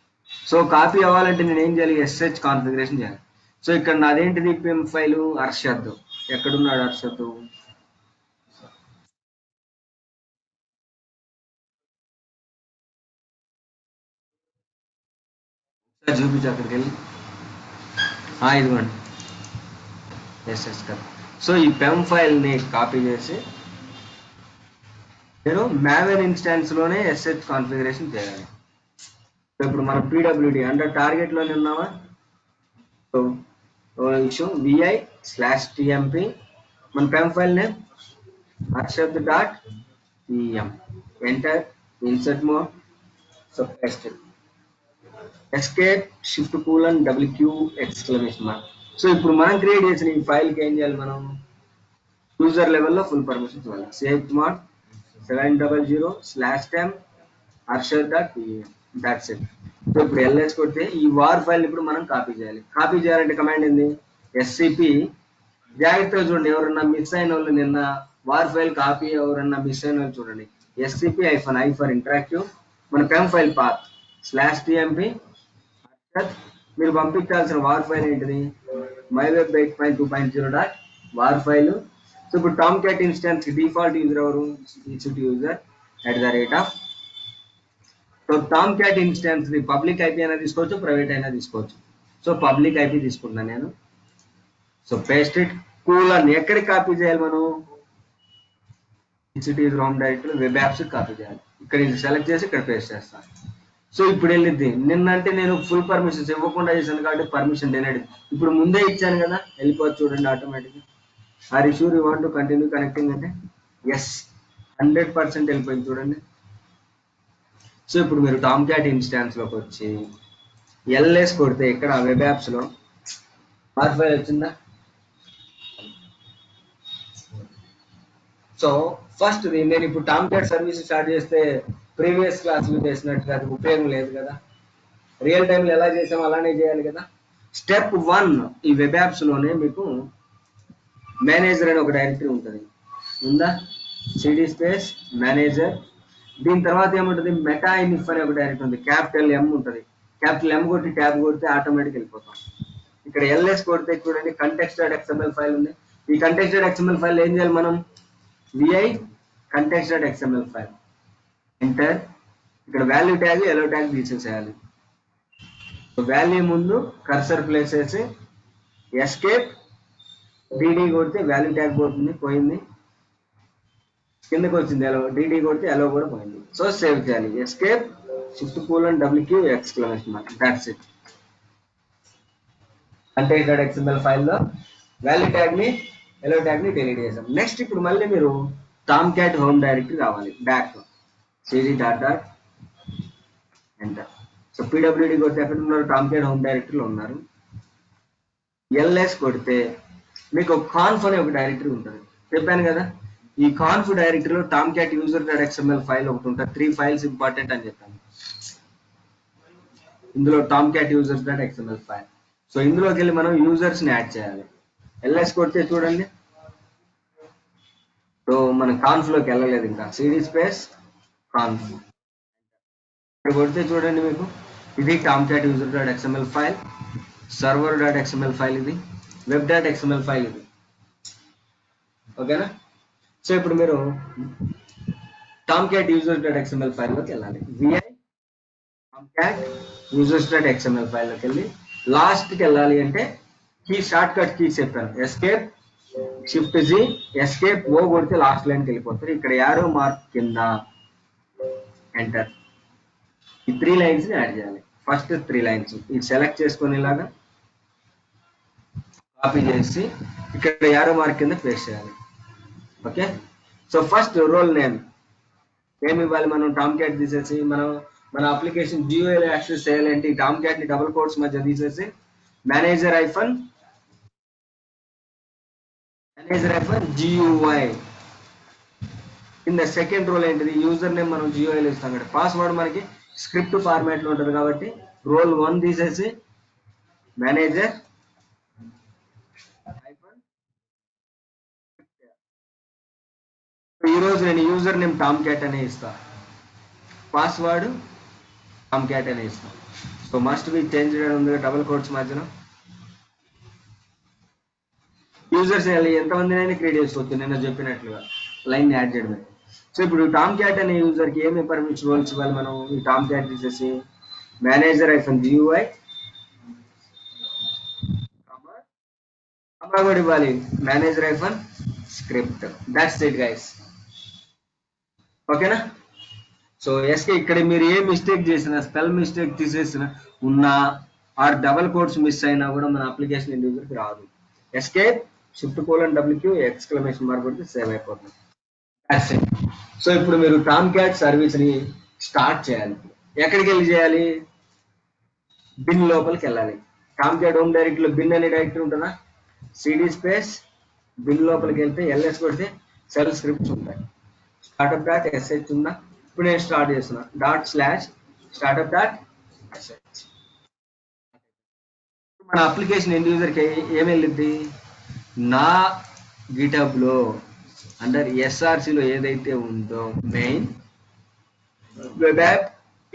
సో కాపీ అవ్వాలంటే నేను ఏం చేయాలి, SSH కాన్ఫిగరేషన్ చేయాలి. సో ఇక్కడ నాదేంటిది పిఎం ఫైల్ అర్షద్. ఎక్కడున్నాడు అర్షద్? చూపించు అక్కడికి వెళ్ళి. ఇదిగోండి ఎస్ఎస్ కదా. సో ఈ పెమ్ ఫైల్ ని కాపీ చేసి నేను మావెన్ ఇన్స్టాన్స్ లోనే SSH కాన్ఫిగరేషన్ చేయాలి. సో ఇప్పుడు మనం pwd అండర్ టార్గెట్ లోనే ఉన్నామా. సో విషయం vi/tmp మన PEM file name arshad.pem enter insert mode. So paste escape shift:/wq exclamation mark. So ఇప్పుడు మనం క్రియేట్ చేసిన ఈ ఫైల్ కి ఏం చేయాలి, మనం యూజర్ లెవెల్లో ఫుల్ పర్మిషన్స్ ఇవ్వాలి. chmod 700/10 arshad.pem that's it. So ఇప్పుడు ls కొడితే ఈ వార్ ఫైల్ ఇప్పుడు మనం కాపీ చేయాలి. కాపీ చేయాలంటే కమాండ్ ఏంది, scp. జాగ్రత్తగా చూడండి, ఎవరన్నా మిస్ అయిన వాళ్ళు, నిన్న వార్ ఫైల్ కాపీ ఎవరన్నా మిస్ అయిన వాళ్ళు చూడండి, scp-i ఫర్ ఇంటరాక్టివ్ మన పెమ్ ఫైల్ పాత్ /tmp. మీరు పంపించాల్సిన వార్ ఫైల్ ఏంటిది, myweb 8.2.0 వార్ ఫైల్. సో ఇప్పుడు టామ్ క్యాట్ ఇన్స్టాన్స్ కి డిఫాల్ట్ యూజర్ ఎవరు, user @ so Tom cat instance ని పబ్లిక్ ఐపీ అయినా తీసుకోవచ్చు, ప్రైవేట్ అయినా తీసుకోవచ్చు. సో పబ్లిక్ ఐపీ తీసుకుంటున్నాను నేను. So paste it colon. ఎక్కడికి కాపీ చేయాలి మనం, user home directory web apps copy చేయాలి. ఇక్కడ ఇది సెలెక్ట్ చేసి ఇక్కడ పేస్ట్ చేస్తాను. సో ఇప్పుడు వెళ్ళిద్ది. నిన్నంటే నేను ఫుల్ పర్మిషన్స్ ఇవ్వకుండా చేశాను కాబట్టి పర్మిషన్ డినైడ్. ఇప్పుడు ముందే ఇచ్చాను కదా, వెళ్ళిపోవచ్చు చూడండి ఆటోమేటిక్గా. Are you sure you want to continue connecting అంటే ఎస్ 100% వెళ్ళిపోయింది చూడండి. సో ఇప్పుడు మీరు టామ్ క్యాట్ ఇన్స్టాన్స్ లోకి వచ్చి ls కొడితే ఇక్కడ వెబ్ యాప్స్ లో వార్ ఫైల్ వచ్చిందా. సో ఫస్ట్ నేను ఇప్పుడు టామ్ క్యాట్ సర్వీస్ స్టార్ట్ చేస్తే ప్రీవియస్ క్లాసులు చేసినట్టుగా అది ఉపయోగం లేదు కదా. రియల్ టైంలో ఎలా చేసామో అలానే చేయాలి కదా. స్టెప్ 1 ఈ వెబ్ యాప్స్ లోనే మీకు మేనేజర్ అనే ఒక డైరెక్టరీ ఉంటుంది, ఉందా, cd స్పేస్ మేనేజర్. దీని తర్వాత ఏముంటుంది, మెటా ఇన్ఫ్ అనే ఒక డైరెక్టరీ ఉంది, క్యాపిటల్ M ఉంటుంది. క్యాపిటల్ M కొట్టి ట్యాబ్ కొడితే ఆటోమేటిక్ వెళ్ళిపోతాం. ఇక్కడ ls కొడితే చూడండి context.xml ఫైల్ ఉంది. ఈ context.xml ఫైల్ ఏం చేయాలి, మనం vi context.xml ఫైల్ ఎంటర్. ఇక్కడ వాల్యూ ట్యాగ్ ఎల్లో ట్యాగ్ తీసేసేయాలి. వాల్యూ ముందు కర్సర్ ప్లేస్ చేసి ఎస్కేప్ dd కొడితే వాల్యూ ట్యాగ్ పోతుంది, పోయింది. కిందకి వచ్చింది ఎల్లో, dd కొడితే ఎల్లో కూడా పోయింది. సో సేవ్ చేయాలి, escape shift:/wq exclamation mark. That's it. context.xml ఫైల్లో వాల్యూ ట్యాగ్ ని ఎల్లో ట్యాగ్ ని డిలీట్ చేసాం. నెక్స్ట్ ఇప్పుడు మళ్ళీ మీరు టామ్ క్యాట్ హోమ్ డైరెక్టరీ రావాలి. Back cd enter. So pwd కొడితే ఎక్కడ ఉన్నారు, టామ్ క్యాట్ హోమ్ డైరెక్టరీలో ఉన్నారు. ls కొడితే మీకు కాన్ఫ్ అనే ఒక డైరెక్టరీ ఉంటుంది, చెప్పాను కదా. ఈ కాన్ఫ్ డైరెక్టరీలో టామ్ క్యాట్ user.xml ఫైల్ ఒకటి ఉంటుంది. 3 ఫైల్స్ ఇంపార్టెంట్ అని చెప్పాను. ఇందులో Tom cat users.xml file. So ఇందులోకి వెళ్ళి మనం యూజర్స్ ని యాడ్ చేయాలి. ls కొడితే చూడండి, సో మన కాన్ఫ్ లోకి వెళ్ళలేదు ఇంకా, cd స్పేస్ కాన్ఫ్ కొడితే చూడండి మీకు ఇది Tom cat user.xml file, server.xml file, ఇది web.xml ఫైల్ ఇది. ఓకేనా. సో ఇప్పుడు మీరు టామ్ క్యాట్ users.xml ఫైల్ లోకి వెళ్ళాలి. vi Tom cat users.xml file లోకి వెళ్ళి లాస్ట్ కి వెళ్ళాలి అంటే కీ షార్ట్ కట్ కీస్ చెప్పాను, ఎస్కేప్ shift-G ఎస్కేప్ O కొడితే లాస్ట్ లైన్కి వెళ్ళిపోతారు. ఇక్కడ యారో మార్క్ కింద ఎంటర్. ఈ 3 లైన్స్ ని యాడ్ చేయాలి. ఫస్ట్ 3 లైన్స్ ఇది సెలెక్ట్ చేసుకొని ఇలాగా కాపీ చేసి ఇక్కడ యారో మార్క్ కింద పేస్ట్ చేయాలి. Okay. So first role name ఏమి ఇవ్వాలి, మనం టామ్ క్యాట్ తీసేసి మన అప్లికేషన్ GUI యాక్సెస్ చేయాలంటే టామ్ క్యాట్ ని డబుల్ కోట్స్ మధ్య తీసేసి మేనేజర్ మేనేజర్ ఎఫ్ GUI. In the second role ఏంటిది, యూజర్ నేమ్ మనం GUI ఇస్తాం కదా, పాస్వర్డ్ మనకి స్క్రిప్ట్ ఫార్మాట్ లో ఉంటుంది కాబట్టి రోల్ 1 తీసేసి మేనేజర్ ఈ రోజు నేను యూజర్ నేమ్ టామ్ క్యాట్ అనే ఇస్తా, పాస్వర్డ్ టామ్ క్యాట్ అనే ఇస్తా. సో మస్ట్ బి చేంజ్ ఉంది డబుల్ కోట్స్ మధ్యన. యూజర్స్ ఎంతమందినైనా క్రియేట్ చేసుకోవచ్చు నేను చెప్పినట్లుగా లైన్ యాడ్ చేయడమే. సో ఇప్పుడు టామ్ క్యాట్ అనే యూజర్ కి ఏమి పర్మిషన్ రోల్స్ ఇవ్వాలి మనం, ఈ టామ్ క్యాట్ తీసేసి మేనేజర్ GUI కూడా ఇవ్వాలి, manager script. That's it guys. ఓకేనా. సో ఎస్కే ఇక్కడ మీరు ఏ మిస్టేక్ చేసినా, స్పెల్ మిస్టేక్ తీసేసిన ఉన్నా ఆర్ డబల్ కోట్స్ మిస్ అయినా కూడా మన అప్లికేషన్ యూజర్కి రాదు. ఎస్కేప్ Shift:WQ ఎక్స్క్లమేషన్ మార్క్ కొడితే సేవ్ అయిపోతుంది. సో ఇప్పుడు మీరు టామ్ క్యాట్ సర్వీస్ ని స్టార్ట్ చేయాలి. ఎక్కడికి వెళ్ళి చేయాలి, బిన్ లోపలికి వెళ్ళాలి. టామ్ క్యాట్ హోమ్ డైరెక్టరీలో బిన్ అనే డైరెక్టరీ ఉంటుందా, CD స్పేస్ బిన్ లోపలికి వెళ్తే LS కొడితే సెల్ స్క్రిప్ట్స్ ఉంటాయి. startup.sh ఉందా, ఇప్పుడు నేను స్టార్ట్ చేస్తున్నా ./startup.sh. మన అప్లికేషన్ ఎండ్ యూజర్కి ఏమి వెళ్ళిద్ది, నా గిటబ్ లో అండర్ SRC లో ఏదైతే ఉందో మెయిన్ వెబ్ యాప్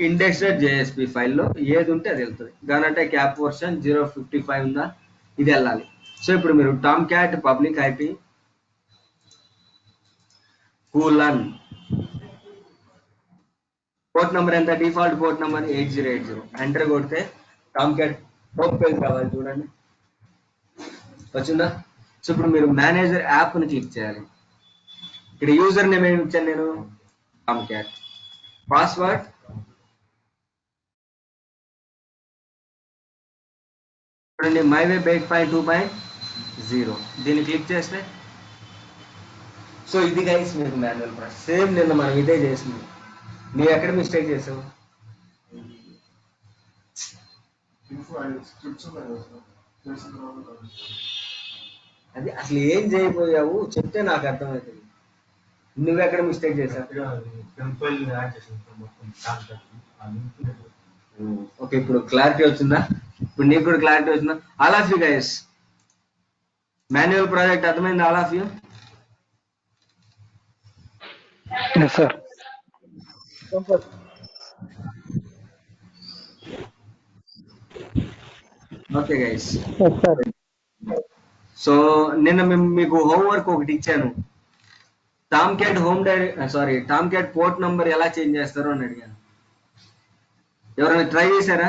index.jsp ఫైల్లో ఏది ఉంటే అది వెళ్తుంది. దానంటే క్యాప్ వర్షన్ 055 ఉందా, ఇది వెళ్ళాలి. సో ఇప్పుడు మీరు Tomcat public IP colon port number ఎంత, డిఫాల్ట్ పోర్ట్ నెంబర్ 8080, ఎంటర్ కొడితే టామ్ క్యాట్ హోమ్ పేజ్ కావాలి, చూడండి వచ్చిందా. సో ఇప్పుడు మీరు మేనేజర్ యాప్ ని క్లిక్ చేయాలి. ఇక్కడ యూజర్ నేమ్ ఏమి ఇచ్చాను నేను, టామ్ క్యాట్, పాస్వర్డ్ చూడండి MyWeb 8.2.0, దీన్ని క్లిక్ చేస్తే సో ఇది గైస్ మీకు మాన్యువల్ ప్రాసెస్. సేమ్ నిన్న మనం ఇదే చేసింది. నువ్వు ఎక్కడ మిస్టేక్ చేసావు, అది అసలు ఏం చేయబోయావు చెప్తే నాకు అర్థమవుతుంది. నువ్వెక్కడ మిస్టేక్ చేసావు, ఓకే ఇప్పుడు క్లారిటీ వచ్చిందా, ఇప్పుడు నీకు కూడా క్లారిటీ వచ్చిందా. All of you guys manual project అర్థమైంది, all of you. Yes, sir. Okay guys. Yes, sir. So నిన్న మీకు హోంవర్క్ ఒకటి ఇచ్చాను, టామ్ క్యాట్ పోర్ట్ నంబర్ ఎలా చేంజ్ చేస్తారో అని అడిగాను. ఎవరైనా ట్రై చేశారా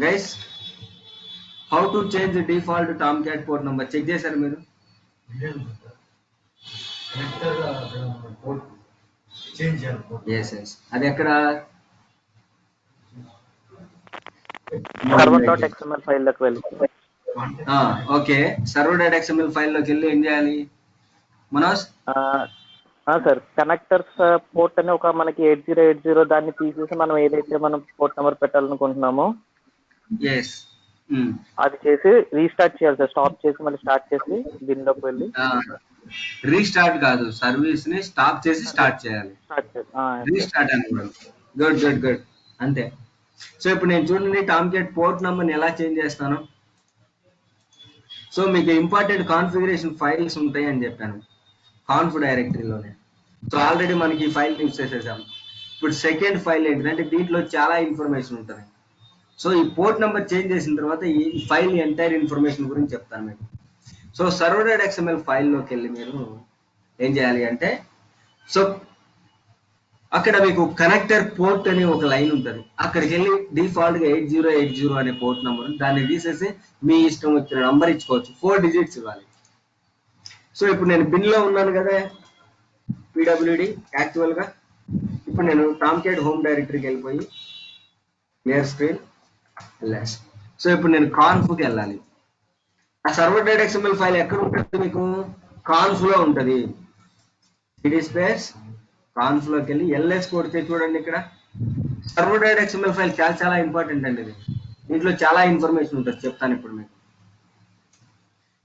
guys, how to change default Tomcat port number check చేశారు మీరు? అది ఎక్కడ, server.xml ఫైల్ లోకి వెళ్ళి, ఓకే server.xml ఫైల్ లోకి వెళ్ళి ఏం చేయాలి మనోజ్? సార్ కనెక్టర్స్ పోర్ట్ అని ఒక మనకి 8080 దాన్ని తీసేసి మనం ఏదైతే మనం పోర్ట్ నెంబర్ పెట్టాలనుకుంటున్నామో అది చేసి రీస్టార్ట్ చేయాలి సార్. స్టాప్ చేసి మళ్ళీ స్టార్ట్ చేసి దీనిలోకి వెళ్ళి, రీస్టార్ట్ కాదు, సర్వీస్ ని స్టాప్ చేసి స్టార్ట్ చేయాలి, రీస్టార్ట్ అని కూడా. గుడ్ గుడ్ గుడ్, అంతే. సో ఇప్పుడు నేను చూడండి టామ్ క్యాట్ పోర్ట్ నంబర్ ని ఎలా చేంజ్ చేస్తాను. సో మీకు ఇంపార్టెంట్ కాన్ఫిగరేషన్ ఫైల్స్ ఉంటాయి అని చెప్పాను కాన్ఫ్ డైరెక్టరీలోనే. సో ఆల్రెడీ మనకి ఈ ఫైల్ యూజ్ చేసేసాం. ఇప్పుడు సెకండ్ ఫైల్ ఏంటంటే దీంట్లో చాలా ఇన్ఫర్మేషన్ ఉంటుంది. సో ఈ పోర్ట్ నెంబర్ చేంజ్ చేసిన తర్వాత ఈ ఫైల్ ఎంటైర్ ఇన్ఫర్మేషన్ గురించి చెప్తాను మీకు. సో server.xml ఫైల్లోకి వెళ్ళి మీరు ఏం చేయాలి అంటే, సో అక్కడ మీకు కనెక్టర్ పోర్ట్ అని ఒక లైన్ ఉంటుంది, అక్కడికి వెళ్ళి డిఫాల్ట్ గా 8080 అనే పోర్ట్ నెంబర్ దాన్ని తీసేసి మీ ఇష్టం వచ్చిన నంబర్ ఇచ్చుకోవచ్చు, 4 డిజిట్స్ ఇవ్వాలి. సో ఇప్పుడు నేను బిన్ లో ఉన్నాను కదా PWD యాక్చువల్ గా. ఇప్పుడు నేను టామ్ క్యాట్ హోమ్ డైరెక్టరీకి వెళ్ళిపోయి క్లియర్ స్క్రీన్ LS. సో ఇప్పుడు నేను కాన్ఫ్కి వెళ్ళాలి. ఆ server.xml ఫైల్ ఎక్కడ ఉంటుంది మీకు, కాన్ఫ్ లో ఉంటుంది. CD స్పేస్ కాన్ఫ్ లోకి వెళ్ళి LS కొడితే చూడండి ఇక్కడ server.xml ఫైల్ చాలా చాలా ఇంపార్టెంట్ అండి. ఇది దీంట్లో చాలా ఇన్ఫర్మేషన్ ఉంటుంది, చెప్తాను ఇప్పుడు మీకు.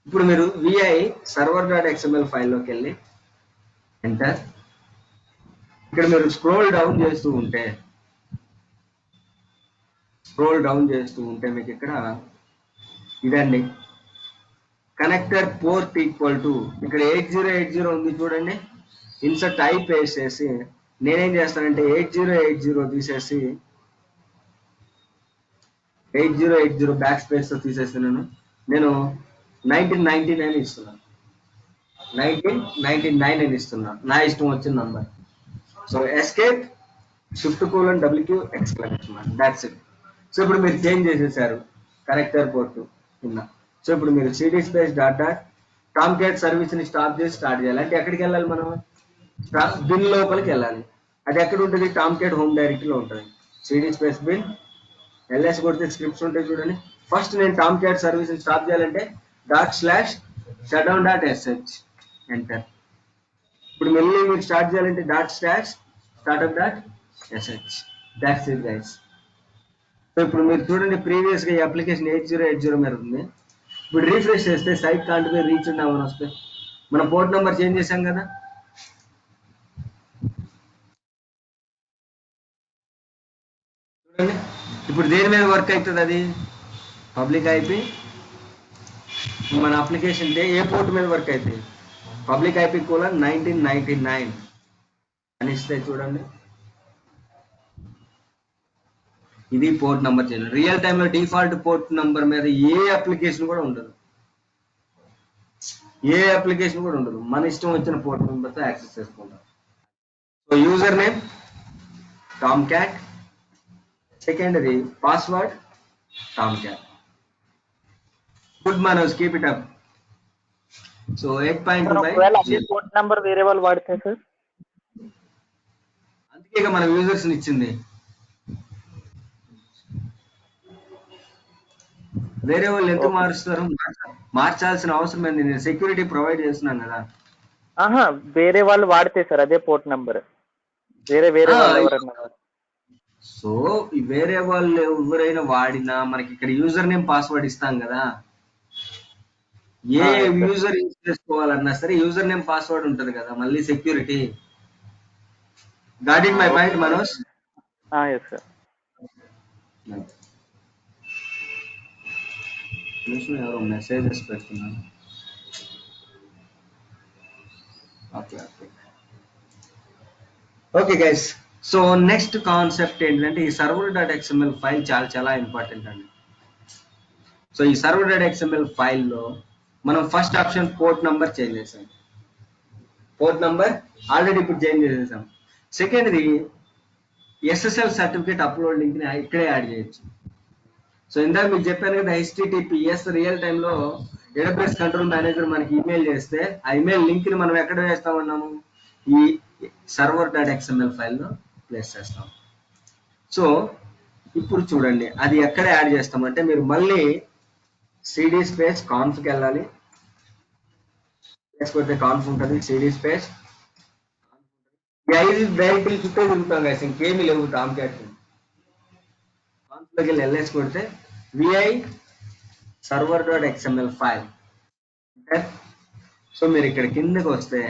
ఇప్పుడు మీరు విఐ సర్వర్ డాట్ ఎక్స్ఎంఎల్ ఫైల్లోకి వెళ్ళి ఎంటర్. ఇక్కడ మీరు స్క్రోల్ డౌన్ చేస్తూ ఉంటే మీకు ఇక్కడ ఇదండి కనెక్టర్ పోర్ట్ ఈక్వల్ టు ఇక్కడ 8080 ఉంది చూడండి. ఇన్సర్ట్ టైప్ వేసేసి నేనేం చేస్తానంటే 8080 తీసేసి 8080 బ్యాక్ స్పేస్ తో తీసేస్తున్నాను. నేను 1999 ఇస్తున్నాను. 1999 అని ఇస్తున్నాను. నా ఇష్టం వచ్చిన number. So escape shift:W exclamation mark, that's it. So ఇప్పుడు మీరు చేంజ్ చేసేసారు కనెక్టర్ పోర్ట్ కింద. సో ఇప్పుడు మీరు CD space dot dot Tomcat service ని స్టార్ట్ చేయాలి అంటే ఎక్కడికి వెళ్ళాలి మనం? బిన్ లోపలికి వెళ్ళాలి. అది ఎక్కడ ఉంటుంది? టామ్ క్యాట్ హోమ్ డైరెక్టరీలో ఉంటుంది. సిడి స్పేస్ బిన్ ఎల్ఎస్ కొడితే స్క్రిప్ట్స్ ఉంటాయి చూడండి. ఫస్ట్ నేను టామ్ క్యాట్ సర్వీస్ ని స్టాప్ చేయాలంటే /shutdown.sh ఎంటర్. ఇప్పుడు మళ్ళీ మీరు స్టార్ట్ చేయాలంటే /startup.sh. That's it guys. So ఇప్పుడు మీరు చూడండి ప్రీవియస్ గా ఈ అప్లికేషన్ 8080 మీద ఉంది. ఇప్పుడు రీఫ్రెష్ చేస్తే సైట్ కాంట్ బి రీచ్ అని వస్తే మనం పోర్ట్ నెంబర్ చేంజ్ చేసాం కదా. చూడండి ఇప్పుడు దేని మీద వర్క్ అవుతుంది? అది పబ్లిక్ ఐపీ. మన అప్లికేషన్ ఏ పోర్ట్ మీద వర్క్ అవుతుంది? పబ్లిక్ ఐపీ కోలన్ 1999 అని ఇస్తే చూడండి ఇది పోర్ట్ నెంబర్ చేయాలి. రియల్ టైంలో డిఫాల్ట్ పోర్ట్ నెంబర్ మీద ఏ అప్లికేషన్ కూడా ఉండదు. మన ఇష్టం వచ్చిన పోర్ట్ నెంబర్తో యాక్సెస్ చేసుకుంటాం. So user name Tom cat, secondary password Tom cat. Good Manoj, keep it up. So 8.5 port number వేరే వాళ్ళు వాడితే సార్, అందుకే ఇక మనం యూజర్స్ ఇచ్చింది. వేరే వాళ్ళు ఎందుకు మారుస్తారు? మార్చాల్సిన అవసరం ఏంది? నేను సెక్యూరిటీ ప్రొవైడ్ చేస్తున్నాను కదా. వేరే వాళ్ళు వాడితే సార్ అదే పోర్ట్ నెంబర్ వేరే వాళ్ళు ఎవరైనా. సో వేరే వాళ్ళు ఎవరైనా వాడినా మనకి ఇక్కడ యూజర్ నేమ్ పాస్వర్డ్ ఇస్తాం కదా. ఏ యూజర్ యూజ్ చేసుకోవాలన్నా సరే యూజర్ నేమ్ పాస్వర్డ్ ఉంటది కదా, మళ్ళీ security. Got it my point Manoj? Yes sir. ఎవరో మెసేజెస్ పెడుతున్నాను. Okay guys, so next concept ఏంటంటే ఈ server.xml ఫైల్ చాలా ఇంపార్టెంట్ అండి. సో ఈ server.xml ఫైల్లో మనం first option port number change చేసాం. పోర్ట్ నంబర్ ఆల్రెడీ ఇప్పుడు చేంజ్ చేసేసాం. సెకండ్ది SSL సర్టిఫికేట్ అప్లోడ్ లింక్ ని ఇక్కడే యాడ్ చేయొచ్చు. సో ఇందాక మీకు చెప్పాను కదా, HTTPS రియల్ టైంలో AWS కంట్రోల్ మేనేజర్ మనకి ఈమెయిల్ చేస్తే ఆ ఈమెయిల్ లింక్ ని మనం ఎక్కడ వేస్తామన్నాము? ఈ server.xml ఫైల్లో ప్లేస్ చేస్తాం. సో ఇప్పుడు చూడండి అది ఎక్కడ యాడ్ చేస్తామంటే మీరు మళ్ళీ సిడి స్పేస్ కాన్ఫ్కి వెళ్ళాలి. కొడితే కాన్ఫ్ ఉంటుంది. సిడి స్పేస్ ఈ 5 డైరెక్టరీ చుట్టూ తిరుగుతాం కదా, ఇంకేమీ లేవు టామ్ క్యాట్. కాన్ఫ్లోకి వెళ్ళి LS కొడితే VI server.xml ఫైల్. సో మీరు ఇక్కడ కిందకి వస్తే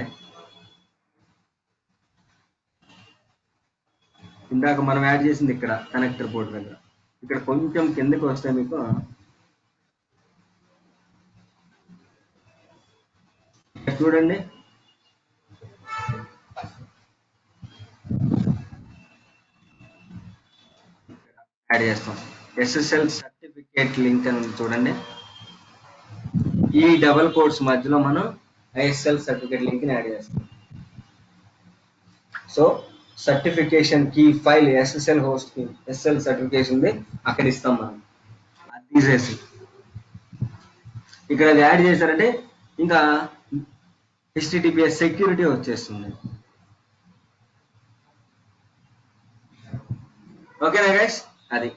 ఇందాక మనం యాడ్ చేసింది ఇక్కడ కనెక్టర్ పోర్ట్ దగ్గర, ఇక్కడ కొంచెం కిందకి వస్తే మీకు చూడండి యాడ్ చేస్తాం. SSL సర్టిఫికేట్ లింక్ అని చూడండి. ఈ డబల్ కోడ్స్ మధ్యలో మనం SSL సర్టిఫికేట్ లింక్ ని యాడ్ చేస్తాం. So certification key file SSL host కి SSL సర్టిఫికేషన్ అక్కడ ఇస్తాం మనం. అది తీసేసి ఇక్కడ అది యాడ్ చేశారంటే ఇంకా HTTPS సెక్యూరిటీ వచ్చేస్తుంది. ఓకేనా గైస్? అది.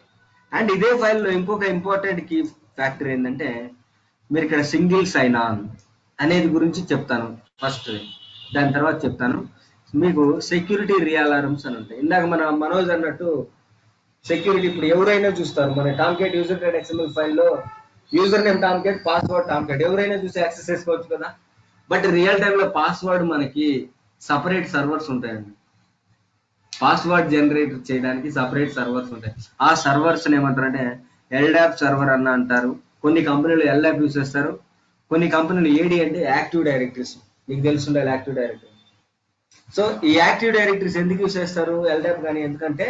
అండ్ ఇదే ఫైల్లో ఇంకొక ఇంపార్టెంట్ కీ ఫ్యాక్టర్ ఏంటంటే మీరు ఇక్కడ సింగిల్ సైన్ ఆన్ అనేది గురించి చెప్తాను ఫస్ట్, దాని తర్వాత చెప్తాను. మీకు సెక్యూరిటీ రీఅలారమ్స్ అని ఉంటాయి. ఇందాక మన మనోజ్ అన్నట్టు సెక్యూరిటీ ఇప్పుడు ఎవరైనా చూస్తారు. మన టామ్ క్యాట్ యూజర్.xml ఫైల్లో user name Tom cat, password Tom cat, ఎవరైనా చూసి యాక్సెస్ చేసుకోవచ్చు కదా. బట్ రియల్ టైమ్ లో పాస్వర్డ్ మనకి సపరేట్ సర్వర్స్ ఉంటాయండి. పాస్వర్డ్ జనరేట్ చేయడానికి సపరేట్ సర్వర్స్ ఉంటాయి. ఆ సర్వర్స్ ఏమంటారంటే ఎల్డాప్ సర్వర్ అన్న అంటారు. కొన్ని కంపెనీలు ఎల్డాప్ యూస్ చేస్తారు, కొన్ని కంపెనీలు ఏడి అంటే యాక్టివ్ డైరెక్టరీస్, మీకు తెలుసుండాలి యాక్టివ్ డైరెక్టరీ. సో ఈ యాక్టివ్ డైరెక్టరీస్ ఎందుకు యూస్ చేస్తారు ఎల్డాప్ కానీ, ఎందుకంటే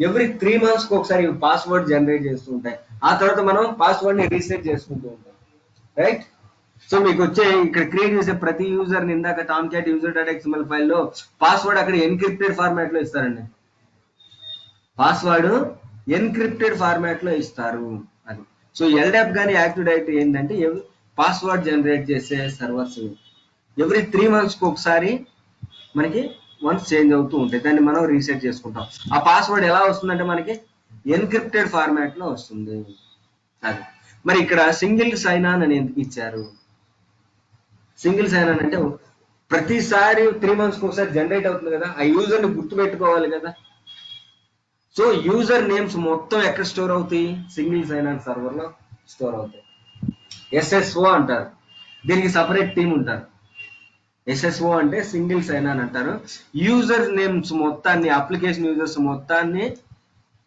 ఎవ్రీ 3 months కి ఒకసారి పాస్వర్డ్ జనరేట్ చేస్తూ ఉంటాయి. ఆ తర్వాత మనం పాస్వర్డ్ ని రీసెట్ చేసుకుంటూ ఉంటాం, రైట్. సో మీకు వచ్చే ఇక్కడ క్రియేట్ చేసే ప్రతి యూజర్ ని ఇందాక Tom cat user dot XML ఫైల్లో పాస్వర్డ్ అక్కడ ఎన్క్రిప్టెడ్ ఫార్మాట్ లో ఇస్తారండి. పాస్వర్డ్ ఎన్క్రిప్టెడ్ ఫార్మాట్ లో ఇస్తారు అది. సో ఎల్డాప్ కానీ యాక్టివ్ డైరెక్టరీ ఏంటంటే పాస్వర్డ్ జనరేట్ చేసే సర్వర్స్. ఎవ్రీ 3 months కి ఒకసారి మనకి వన్స్ చేంజ్ అవుతూ ఉంటాయి, దాన్ని మనం రీసెట్ చేసుకుంటాం. ఆ పాస్వర్డ్ ఎలా వస్తుందంటే మనకి ఎన్క్రిప్టెడ్ ఫార్మాట్ లో వస్తుంది అది. మరి ఇక్కడ సింగిల్ సైన్ ఆన్ అని ఎందుకు ఇచ్చారు? సింగిల్ సైన్ ఆన్ అంటే ప్రతిసారి 3 months కి ఒకసారి జనరేట్ అవుతుంది కదా, ఆ యూజర్ ని గుర్తు పెట్టుకోవాలి కదా. సో యూజర్ నేమ్స్ మొత్తం ఎక్కడ స్టోర్ అవుతాయి? సింగిల్ సైన్ ఆన్ సర్వర్ లో స్టోర్ అవుతాయి. ఎస్ఎస్ఓ అంటారు, దీనికి సపరేట్ టీమ్ ఉంటారు. ఎస్ఎస్ఓ అంటే సింగిల్ సైన్ ఆన్ అంటారు. యూజర్ నేమ్స్ మొత్తాన్ని, అప్లికేషన్ యూజర్స్ మొత్తాన్ని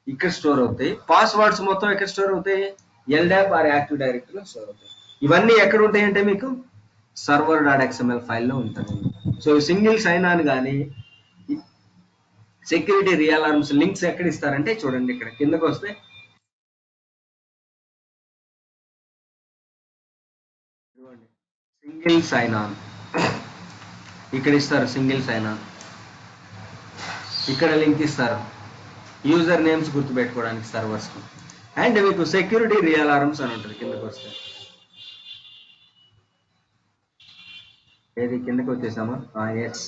ఇక్కడ స్టోర్ అవుతాయి. పాస్వర్డ్స్ మొత్తం ఎక్కడ స్టోర్ అవుతాయి? ఎల్డాప్ ఆర్ యాక్టివ్ డైరెక్టరీలో స్టోర్ అవుతాయి. ఇవన్నీ ఎక్కడ ఉంటాయి అంటే మీకు సర్వర్ డాట్ ఎక్స్ఎంఎల్ ఫైల్లో ఉంటుంది. సో సింగిల్ సైన్ ఆన్ కానీ సెక్యూరిటీ రీఅలార్మ్స్ లింక్స్ ఎక్కడ ఇస్తారంటే చూడండి, ఇక్కడ కిందకు వస్తే సింగిల్ సైన్ ఆన్ ఇక్కడ ఇస్తారు. సింగిల్ సైన్ ఆన్ ఇక్కడ లింక్ ఇస్తారు యూజర్ నేమ్స్ గుర్తుపెట్టుకోవడానికి సర్వర్స్ కు. అండ్ మీకు సెక్యూరిటీ రీఅలార్మ్స్ అని ఉంటుంది కిందకు వస్తే. ఏది కిందకు వచ్చేసామా? ఎస్,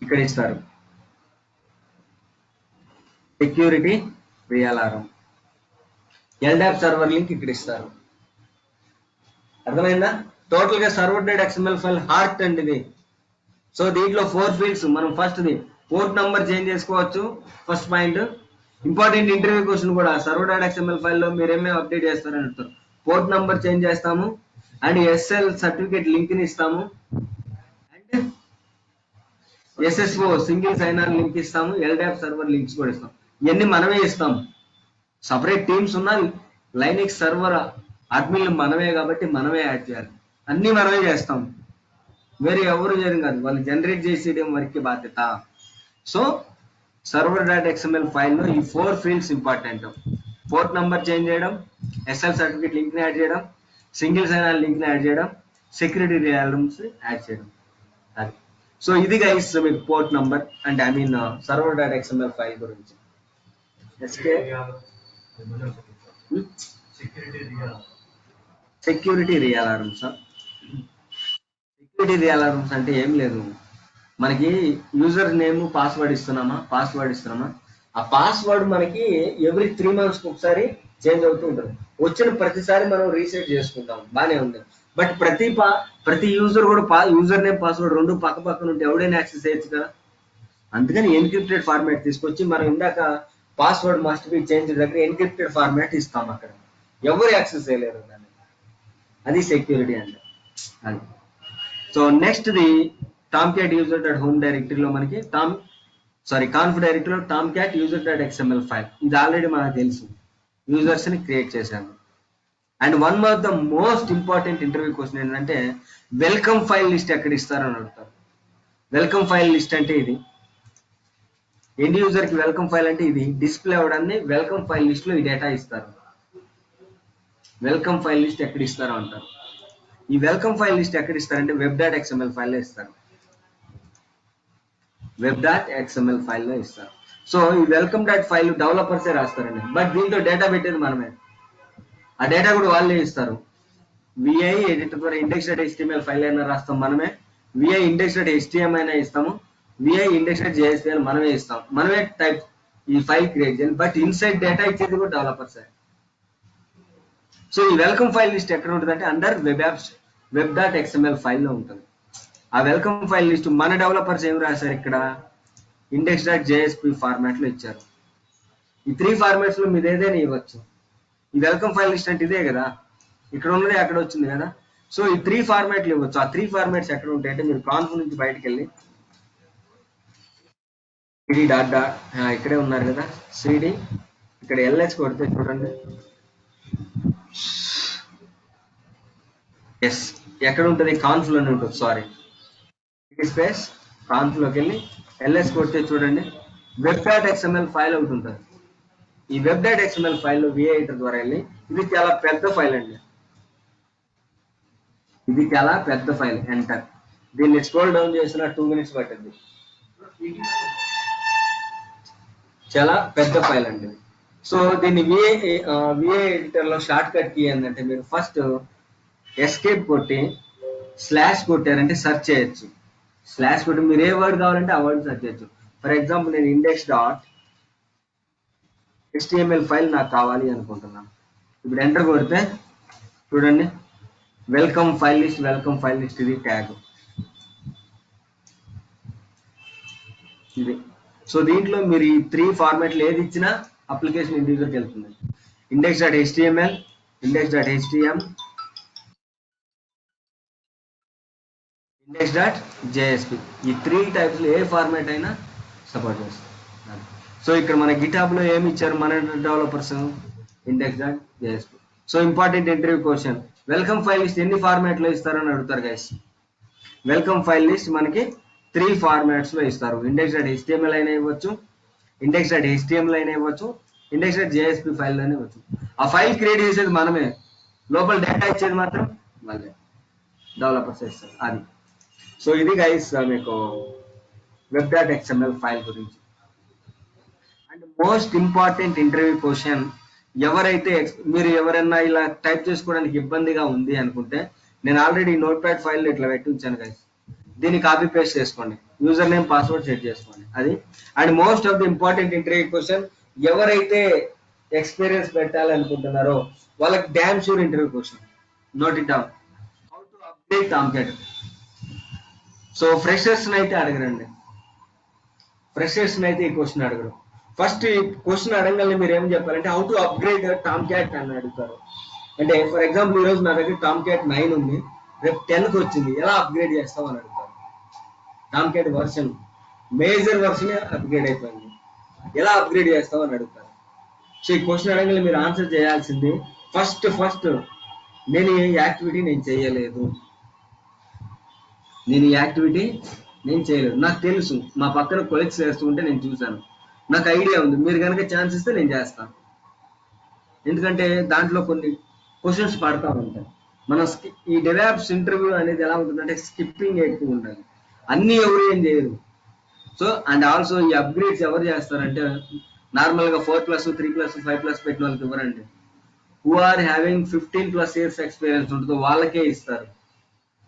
ఇక్కడ ఇస్తారు security realm. LDAP server link ఇక్కడ ఇస్తారు. అర్థమైందా? టోటల్ గా సర్వర్ డాట్ ఎక్స్ఎంఎల్ ఫైల్ హార్ట్ అండి ఇది. సో దీంట్లో 4 ఫీల్డ్స్. మనం first the port number change చేసుకోవచ్చు. First point important interview question కూడా, సర్వర్ డాట్ ఎక్స్ఎంఎల్ ఫైల్లో మీరు ఏమేమి అప్డేట్ చేస్తారని అడుగుతారు. పోర్ట్ నంబర్ చేంజ్ చేస్తాము, అండ్ ఎస్ఎల్ సర్టిఫికేట్ లింక్ ని ఇస్తాము, and SSO single sign on link ఇస్తాము, ఎల్డాప్ సర్వర్ లింక్స్ కూడా ఇస్తాం. ఇవన్నీ మనమే ఇస్తాము. సపరేట్ టీమ్స్ ఉన్న లైనక్స్ సర్వర్ అడ్మిన్లు మనమే కాబట్టి మనమే యాడ్ చేయాలి. అన్ని మనమే చేస్తాం, వేరే ఎవరు చేయడం కాదు. వాళ్ళు జనరేట్ చేసేయడం వరకు బాధ్యత. సో సర్వర్ డాట్ ఎక్స్ఎంఎల్ ఫైల్లో ఈ 4 fields important. Port number change చేయడం, ఎస్ఎల్ సర్టిఫికేట్ లింక్ ని యాడ్ చేయడం, సింగిల్ సైన్ ఆన్ లింక్ ని యాడ్ చేయడం, సెక్యూరిటీ రీఅలార్మ్స్ యాడ్ చేయడం. అది. సో ఇది గైస్ మీకు port number and I mean server dot XML file గురించి. సెక్యూరిటీ రీఅలార్మ్స్. సెక్యూరిటీ రీఅలార్మ్స్ అంటే ఏం లేదు, మనకి యూజర్ నేమ్ పాస్వర్డ్ ఇస్తున్నామా, ఆ పాస్వర్డ్ మనకి ఎవ్రీ 3 months కి ఒకసారి చేంజ్ అవుతూ ఉంటుంది. వచ్చిన ప్రతిసారి మనం రీసెట్ చేసుకుంటాం, బానే ఉంది. బట్ ప్రతి యూజర్ కూడా యూజర్ నేమ్ పాస్వర్డ్ రెండు పక్క పక్కన ఉంటే ఎవడైనా యాక్సెస్ చేయొచ్చు కదా. అందుకని ఎన్క్రిప్టెడ్ ఫార్మాట్ తీసుకొచ్చి మనం ఇందాక పాస్వర్డ్ మస్ట్ బి చేంజ్ దగ్గర ఎన్క్రిప్టెడ్ ఫార్మాట్ ఇస్తాం, అక్కడ ఎవరు యాక్సెస్ చేయలేరు దాన్ని. అది సెక్యూరిటీ అంటే అది. So next the Tom cat user dot home డైరెక్టరీలో మనకి కాన్ఫ్ డైరెక్టరీలో Tom cat user dot XML file, ఇది ఆల్రెడీ మనకు తెలుసు, యూజర్స్ ని క్రియేట్ చేశాము. And one of the most important interview question ఏంటంటే వెల్కమ్ ఫైల్ లిస్ట్ ఎక్కడ ఇస్తారని అడుగుతారు. వెల్కమ్ ఫైల్ లిస్ట్ అంటే ఇది ఎండ్ యూజర్ కి వెల్కమ్ ఫైల్ అంటే ఇది డిస్ప్లే అవడాన్ని వెల్కమ్ ఫైల్ లిస్ట్ లో ఈ డేటా ఇస్తారు. వెల్కమ్ ఫైల్ లిస్ట్ ఎక్కడ ఇస్తారో అంటారు. ఈ వెల్కమ్ ఫైల్ లిస్ట్ ఎక్కడ ఇస్తారంటే వెబ్ డాట్ ఎక్స్ఎంఎల్ ఫైల్ లో ఇస్తారు. వెబ్ డాట్ ఎక్స్ఎంఎల్ ఫైల్ లో ఇస్తారు. సో ఈ వెల్కమ్ డాట్ ఫైల్ డెవలపర్సే రాస్తారండి, బట్ దీంతో డేటా పెట్టేది మనమే. ఆ డేటా కూడా వాళ్ళే ఇస్తారు. విఐ ఎడిటర్ ద్వారా ఇండెక్స్ డాట్ HTML ఫైల్ అయినా రాస్తాం మనమే, విఐ ఇండెక్స్ డాట్ HTML అయినా ఇస్తాము, విఐ ఇండెక్స్ డాట్ JSP అని మనమే ఇస్తాం. మనమే టైప్ ఈ ఫైల్ క్రియేట్ చేయాలి, బట్ ఇన్సైడ్ డేటా ఇచ్చేది కూడా డెవలపర్సే. సో ఈ వెల్కమ్ ఫైల్ లిస్ట్ ఎక్కడ ఉంటుంది అంటే under web dot XML file లో ఉంటుంది. ఆ వెల్కమ్ ఫైల్ లిస్ట్ మన డెవలపర్స్ ఏం రాశారు, ఇక్కడ ఇండెక్స్ డాట్ JSP ఫార్మాట్ లో ఇచ్చారు. ఈ 3 ఫార్మాట్స్ లో మీరు ఏదైనా ఇవ్వచ్చు. ఈ వెల్కమ్ ఫైల్ లిస్ట్ అంటే ఇదే కదా, ఇక్కడ ఉన్నది అక్కడ వచ్చింది కదా. సో ఈ 3 ఫార్మాట్లు ఇవ్వచ్చు. ఆ 3 ఫార్మాట్స్ ఎక్కడ ఉంటాయి అంటే మీరు కాన్ఫ్ నుంచి బయటకు వెళ్ళి సిడి డాట్ డాట్ ఇక్కడే ఉన్నారు కదా సిడి, ఇక్కడ ఎల్ఎస్ కొడితే చూడండి, ఎస్ ఎక్కడ ఉంటుంది, కాన్ఫ్ లోనే ఉంటుంది. సారీ, స్పేస్ కాన్ఫ్ లోకి వెళ్ళి ఎల్ఎస్ కొడితే చూడండి వెబ్ డాట్ ఎక్స్ఎంఎల్ ఫైల్ ఒకటి ఉంటుంది. ఈ వెబ్ డాట్ ఎక్స్ఎంఎల్ ఫైల్ లో విఐ ఎడిటర్ ద్వారా వెళ్ళి, ఇది చాలా పెద్ద ఫైల్ అండి, ఇది చాలా పెద్ద ఫైల్. ఎంటర్, దీన్ని స్క్రోల్ డౌన్ చేసిన 2 minutes పట్టింది. చాలా పెద్ద ఫైల్ అండి. సో దీన్ని విఐ ఎడిటర్ లో షార్ట్ కట్ కీ ఏంటంటే మీరు ఫస్ట్ ఎస్కేప్ కొట్టి స్లాష్ కొట్టారంటే సెర్చ్ చేయొచ్చు. స్లాష్ కొట్టి మీరు ఏ వర్డ్ కావాలంటే ఆ వర్డ్ సెర్చ్ చేయొచ్చు. ఫర్ ఎగ్జాంపుల్ నేను ఇండెక్స్ డాట్ HTML ఫైల్ నాకు కావాలి అనుకుంటున్నాను. ఇప్పుడు ఎంటర్ కొడితే చూడండి వెల్కమ్ ఫైల్ లిస్ట్ ఇది ట్యాగ్ ఇది. సో దీంట్లో మీరు ఈ 3 ఫార్మాట్లు ఏది ఇచ్చినా అప్లికేషన్ ఇండివిజువల్కి వెళ్తుంది. Index dot HTML, index dot HTM, index dot JSP, ఈ 3 టైప్స్ లో ఏ ఫార్మాట్ అయినా సపోర్ట్ చేస్తుంది. సో ఇక్కడ మన గిటాబ్ లో ఏమి ఇచ్చారు మన developers, index dot JSP. So important interview question, welcome file list ఎన్ని ఫార్మాట్ లో ఇస్తారని అడుగుతారు గైస్. వెల్కమ్ ఫైల్ లిస్ట్ మనకి 3 ఫార్మాట్స్ లో ఇస్తారు. ఇండెక్స్ డాట్ HTML అయినా ఇవ్వచ్చు, ఇండెక్స్ డాట్ HTML అయినా ఇవ్వచ్చు, ఇండెక్స్ డాట్ JSP ఫైల్ అయినా ఇవ్వచ్చు. ఆ ఫైల్ క్రియేట్ చేసేది మనమే, లోపల డేటా ఇచ్చేది మాత్రం వాళ్ళే, డెవలపర్స్ ఇస్తారు అది. సో ఇది గైస్ మీకు వెబ్ డాట్ XML ఫైల్ గురించి. And most important interview question, ఎవరైతే మీరు ఎవరైనా ఇలా టైప్ చేసుకోవడానికి ఇబ్బందిగా ఉంది అనుకుంటే, నేను ఆల్రెడీ నోట్ ప్యాడ్ ఫైల్ ఇట్లా పెట్టి ఉంచాను గైస్, దీన్ని కాపీ పేస్ట్ చేసుకోండి, యూజర్ నేమ్ పాస్వర్డ్ సెట్ చేసుకోండి అది. And most of the important interview question, ఎవరైతే ఎక్స్పీరియన్స్ పెట్టాలనుకుంటున్నారో వాళ్ళకి damn sure interview question, note it down. How to update Tomcat. So freshers అయితే అడగరండి, ఫ్రెషర్స్ అయితే ఈ క్వశ్చన్ అడగరు. ఫస్ట్ ఈ క్వశ్చన్ అడగగానే మీరు ఏం చెప్పాలంటే హౌ టు అప్గ్రేడ్ టామ్క్యాట్ అని అడుగుతారు. అంటే ఫర్ ఎగ్జాంపుల్ ఈ రోజు నా దగ్గర టామ్క్యాట్ 9 ఉంది, రేపు 10కి వచ్చింది, ఎలా అప్గ్రేడ్ చేస్తావు అని అడుగుతారు. Tomcat version major version upgrade అయిపోయింది, ఎలా అప్గ్రేడ్ చేస్తావు అని అడుగుతారు. సో ఈ క్వశ్చన్ అడగగానే మీరు ఆన్సర్ చేయాల్సింది ఫస్ట్ నేను ఈ యాక్టివిటీ నేను చేయలేదు, నాకు తెలుసు, మా పక్కన కొలీగ్స్ చేస్తూ ఉంటే నేను చూశాను, నాకు ఐడియా ఉంది, మీరు కనుక ఛాన్స్ ఇస్తే నేను చేస్తాను. ఎందుకంటే దాంట్లో కొన్ని క్వశ్చన్స్ పడతా ఉంటాయి. మన ఈ డెవలప్స్ ఇంటర్వ్యూ అనేది ఎలా ఉంటుందంటే స్కిప్పింగ్ ఎక్కువ ఉండాలి, అన్ని ఎవరు ఏం చేయరు. సో అండ్ ఆల్సో ఈ అప్గ్రేడ్స్ ఎవరు చేస్తారంటే నార్మల్గా 4+, 3+, 5+ పెట్టిన వాళ్ళకి ఇవ్వరండి. Who are having 15+ years experience ఉంటుందో వాళ్ళకే ఇస్తారు.